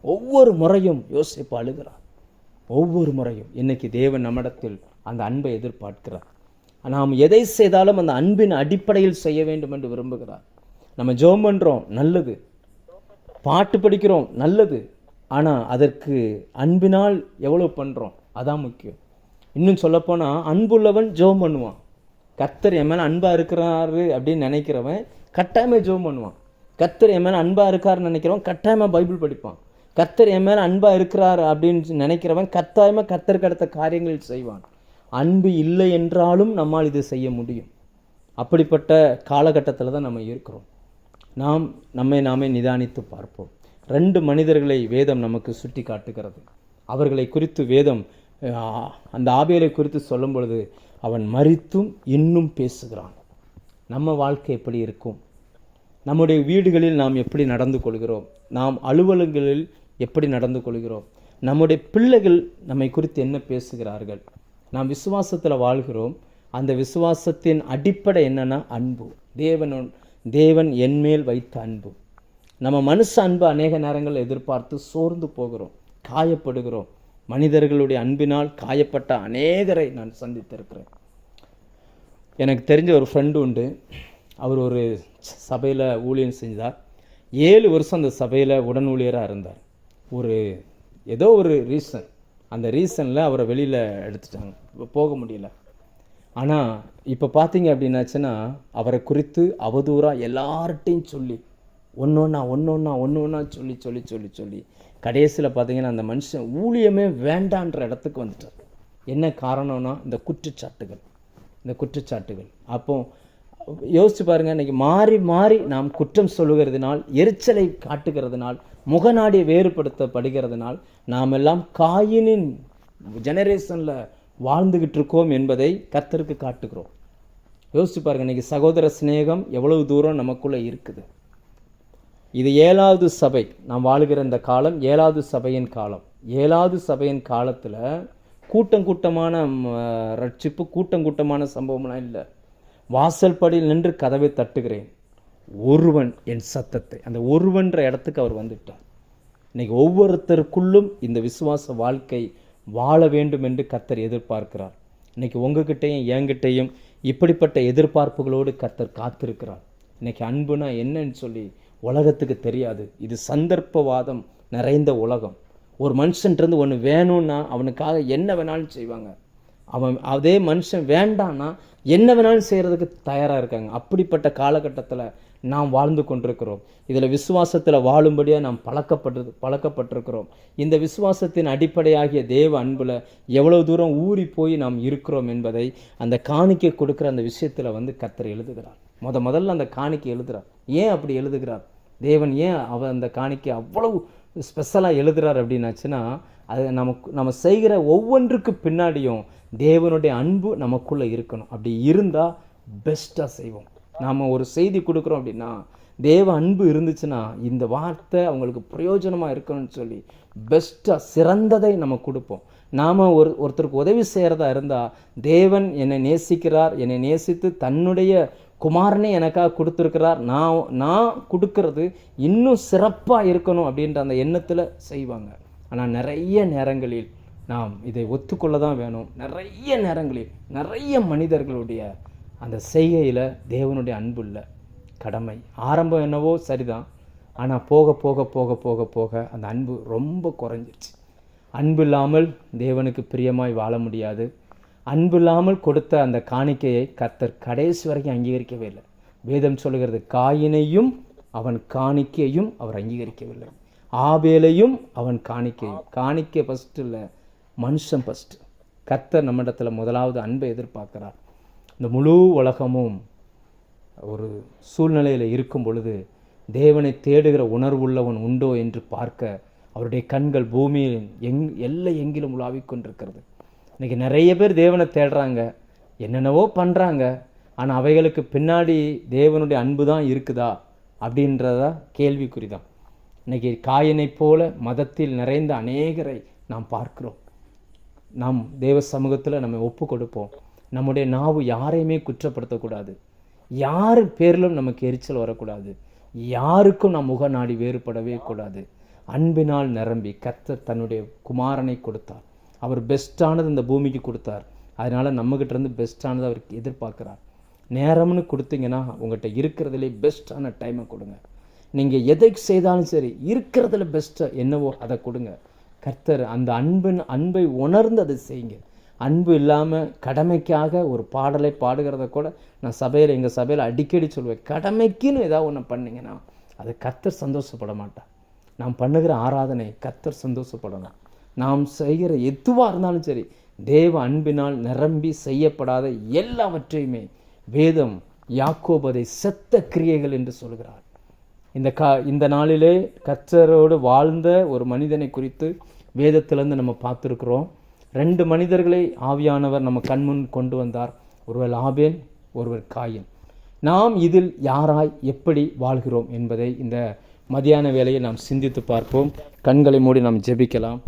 ஒவ்வொரு முறையும் யோசேப்பு அழுகிறார். ஒவ்வொரு முறையும் இன்னைக்கு தேவன் நம்மிடத்தில் அந்த அன்பை எதிர்பார்க்கிறார். நாம் எதை செய்தாலும் அந்த அன்பின் அடிப்படையில் செய்ய வேண்டும் என்று விரும்புகிறார். நம்ம ஜெபம் பண்ணுறோம், நல்லது. பாட்டு படிக்கிறோம், நல்லது. ஆனால் அதற்கு அன்பினால் எவ்வளோ பண்ணுறோம், அதான் முக்கியம். இன்னும் சொல்லப்போனால் அன்புள்ளவன் ஜெபம் பண்ணுவான். கர்த்தர் என் மேலே அன்பாக இருக்கிறாரு அப்படின்னு நினைக்கிறவன் கட்டாயமாக ஜெபம் பண்ணுவான். கர்த்தர் என் மேலே அன்பாக இருக்காருன்னு நினைக்கிறவன் கட்டாயமாக பைபிள் படிப்பான். கர்த்தர் என் மேலே அன்பாக இருக்கிறார் அப்படின்னு நினைக்கிறவன் கட்டாயமாக கர்த்தருக்கு அடுத்த காரியங்கள் செய்வான். அன்பு இல்லை என்றாலும் நம்மால் இது செய்ய முடியும். அப்படிப்பட்ட காலகட்டத்தில் தான் நம்ம இருக்கிறோம். நாம் நாமே நிதானித்து பார்ப்போம். 2 மனிதர்களை வேதம் நமக்கு சுட்டி காட்டுகிறது. அவர்களை குறித்து வேதம் அந்த ஆபேலை குறித்து சொல்லும் பொழுது அவன் மரித்தும் இன்னும் பேசுகிறான். நம்ம வாழ்க்கை எப்படி இருக்கும்? நம்முடைய வீடுகளில் நாம் எப்படி நடந்து கொள்கிறோம்? நாம் அலுவலகங்களில் எப்படி நடந்து கொள்கிறோம்? நம்முடைய பிள்ளைகள் நம்மை குறித்து என்ன பேசுகிறார்கள்? நாம் விசுவாசத்தில் வாழ்கிறோம். அந்த விசுவாசத்தின் அடிப்படை என்னன்னா அன்பு. தேவன் என்மேல் வைத்த அன்பு. நம்ம மனுஷ அன்பு அநேக நேரங்கள் எதிர்பார்த்து சோர்ந்து போகிறோம், காயப்படுகிறோம். மனிதர்களுடைய அன்பினால் காயப்பட்ட அநேகரை நான் சந்தித்திருக்கிறேன். எனக்கு தெரிஞ்ச ஒரு ஃப்ரெண்டு உண்டு. அவர் ஒரு சபையில் ஊழியம் செஞ்சார். 7 வருஷம் அந்த சபையில் உடன் ஊழியராக இருந்தார். ஏதோ ஒரு ரீசன், அந்த ரீசனில் அவரை வெளியில் எடுத்துட்டாங்க, போக முடியல. ஆனால் இப்போ பார்த்தீங்க அப்படின்னாச்சுன்னா அவரை குறித்து அவதூறாக எல்லார்ட்டையும் சொல்லி ஒன்று சொல்லி கடைசியில் பார்த்தீங்கன்னா அந்த மனுஷன் ஊழியமே வேண்டான்ற இடத்துக்கு வந்துட்டார். என்ன காரணம்னா இந்த குற்றச்சாட்டுகள். இந்த குற்றச்சாட்டுகள். அப்போ யோசிச்சு பாருங்கள், இன்றைக்கி மாறி மாறி நாம் குற்றம் சொல்லுகிறதுனால், எரிச்சலை காட்டுகிறதுனால், முகநாடியை வேறுபடுத்தப்படுகிறதுனால் நாம் எல்லாம் காயினின் ஜெனரேஷனில் வாழ்ந்துக்கிட்டு இருக்கோம் என்பதை கர்த்தருக்கு காட்டுகிறோம். யோசிச்சு பாருங்கள், இன்றைக்கி சகோதர சிநேகம் எவ்வளவு தூரம் நமக்குள்ளே இருக்குது. இது 7வது சபை, நாம் வாழுகிற இந்த காலம் 7வது சபையின் காலம். 7வது சபையின் காலத்தில் கூட்டமான ரட்சிப்பு, கூட்டமான சம்பவம்லாம் இல்லை. வாசல் படியில் நின்று கதவை தட்டுகிறேன், ஒருவன் என் சத்தத்தை, அந்த ஒருவன்ற இடத்துக்கு அவர் வந்துட்டார். இன்னைக்கு ஒவ்வொருத்தருக்குள்ளும் இந்த விசுவாச வாழ்க்கை வாழ வேண்டும் என்று கர்த்தர் எதிர்பார்க்கிறார். இன்னைக்கு உங்ககிட்டையும் என்கிட்டையும் இப்படிப்பட்ட எதிர்பார்ப்புகளோடு கர்த்தர் காத்திருக்கிறார். இன்னைக்கு அன்புனா என்னன்னு சொல்லி உலகத்துக்கு தெரியாது. இது சந்தர்ப்பவாதம் நிறைந்த உலகம். ஒரு மனுஷன்ட்டு ஒன்று வேணும்னா அவனுக்காக என்ன வேணாலும் செய்வாங்க. அவன் அதே மனுஷன் வேண்டான்னா என்ன வேணாலும் செய்கிறதுக்கு தயாராக இருக்காங்க. அப்படிப்பட்ட காலகட்டத்தில் நாம் வாழ்ந்து கொண்டிருக்கிறோம். இதில் விசுவாசத்தில் வாழும்படியாக நாம் பழக்கப்பட்டிருக்கிறோம். இந்த விசுவாசத்தின் அடிப்படையாகிய தேவ அன்பில் எவ்வளோ தூரம் ஊறி போய் நாம் இருக்கிறோம் என்பதை அந்த காணிக்கை கொடுக்குற அந்த விஷயத்தில் கர்த்தர் எழுதுகிறார். முதல்ல அந்த காணிக்கை எழுதுகிறார். ஏன் அப்படி எழுதுகிறார்? தேவன் ஏன் அந்த காணிக்கை அவ்வளவு ஸ்பெஷலாக எழுதுகிறார் அப்படின்னாச்சுன்னா, அது நம்ம செய்கிற ஒவ்வொன்றுக்கு பின்னாடியும் தேவனுடைய அன்பு நமக்குள்ளே இருக்கணும். அப்படி இருந்தால் பெஸ்ட்டாக செய்வோம். நாம் ஒரு செய்தி கொடுக்குறோம் அப்படின்னா தேவ அன்பு இருந்துச்சுன்னா இந்த வார்த்தை அவங்களுக்கு பிரயோஜனமாக இருக்கணும்னு சொல்லி பெஸ்ட்டாக சிறந்ததை நம்ம கொடுப்போம். நாம் ஒருத்தருக்கு உதவி செய்கிறதா இருந்தால், தேவன் என்னை நேசிக்கிறார், என்னை நேசித்து தன்னுடைய குமாரனே எனக்காக கொடுத்துருக்கிறார், நான் கொடுக்கறது இன்னும் சிறப்பாக இருக்கணும் அப்படின்ற அந்த எண்ணத்தில் செய்வாங்க. ஆனால் நிறைய நேரங்களில் நாம் இதை ஒத்துக்கொள்ள தான் வேணும். நிறைய நேரங்களில் நிறைய மனிதர்களுடைய அந்த செய்கையில் தேவனுடைய அன்பு இல்லை, கடமை. ஆரம்பம் என்னவோ சரிதான், ஆனால் போக போக போக போக போக அந்த அன்பு ரொம்ப குறைஞ்சிருச்சு. அன்பு இல்லாமல் தேவனுக்கு பிரியமாய் வாழ முடியாது. அன்பு இல்லாமல் கொடுத்த அந்த காணிக்கையை கர்த்தர் கடைசி வரைக்கும் அங்கீகரிக்கவே இல்லை. வேதம் சொல்லுகிறது, காயினையும் அவன் காணிக்கையும் அவர் அங்கீகரிக்கவில்லை, ஆபேலையும் அவன் காணிக்கையும். காணிக்கை ஃபஸ்ட்டு இல்லை, மனுஷன் ஃபஸ்ட்டு. கர்த்தர் நம்மிடத்தில் முதலாவது அன்பை எதிர்பார்க்கிறார். இந்த முழு உலகமும் ஒரு சூழ்நிலையில் இருக்கும் பொழுது தேவனை தேடுகிற உணர்வுள்ளவன் உண்டோ என்று பார்க்க அவருடைய கண்கள் பூமியில் எல்லை எங்கிலும் உலாவிக் கொண்டிருக்கிறது. இன்றைக்கி நிறைய பேர் தேவனை தேடுறாங்க, என்னென்னவோ பண்ணுறாங்க, ஆனால் அவைகளுக்கு பின்னாடி தேவனுடைய அன்பு தான் இருக்குதா அப்படின்றதா கேள்விக்குறிதான். இன்றைக்கி காயினை போல மதத்தில் நிறைந்த அநேகரை நாம் பார்க்கிறோம். நாம் தேவ சமூகத்தில் நம்ம ஒப்பு கொடுப்போம். நம்முடைய நாவு யாரையுமே குற்றப்படுத்தக்கூடாது, யார் பேரிலும் நமக்கு எரிச்சல் வரக்கூடாது, யாருக்கும் நம் முக நாடி வேறுபடவே கூடாது. அன்பினால் நிரம்பி கர்த்தர் தன்னுடைய குமாரனை கொடுத்தார். அவர் பெஸ்ட்டானது இந்த பூமிக்கு கொடுத்தார். அதனால் நம்மகிட்ட இருந்து பெஸ்ட்டானது அவருக்கு எதிர்பார்க்குறார். நேரம்னு கொடுத்தீங்கன்னா உங்கள்கிட்ட இருக்கிறதுலே பெஸ்ட்டான டைமை கொடுங்க. நீங்கள் எதை செய்தாலும் சரி, இருக்கிறதுல பெஸ்ட்டாக என்னவோ அதை கொடுங்க. கர்த்தர் அந்த அன்பை உணர்ந்து அதை செய்யுங்க. அன்பு இல்லாமல் கடமைக்காக ஒரு பாடலை பாடுகிறத கூட நான் எங்கள் சபையில் அடிக்கடி சொல்வேன். கடமைக்குன்னு ஏதாவது ஒன்று பண்ணிங்கன்னா அது கர்த்தர் சந்தோஷப்பட மாட்டார். நாம் பண்ணுகிற ஆராதனை கர்த்தர் சந்தோஷப்படணும். நாம் செய்கிற எதுவாக இருந்தாலும் சரி, தேவ அன்பினால் நிரம்பி செய்யப்படாத எல்லாவற்றையுமே வேதம் யாக்கோபதை செத்த கிரியைகள் என்று சொல்கிறார். இந்த நாளிலே கர்த்தரோடு வாழ்ந்த ஒரு மனிதனை குறித்து வேதத்திலிருந்து நம்ம பார்த்துருக்குறோம். 2 மனிதர்களை ஆவியானவர் நம்ம கண்முன் கொண்டு வந்தார். ஒருவர் ஆபேல், ஒருவர் காயின். நாம் இதில் யாராய் எப்படி வாழ்கிறோம் என்பதை இந்த மதியான வேளையை நாம் சிந்தித்து பார்ப்போம். கண்களை மூடி நாம் ஜெபிக்கலாம்.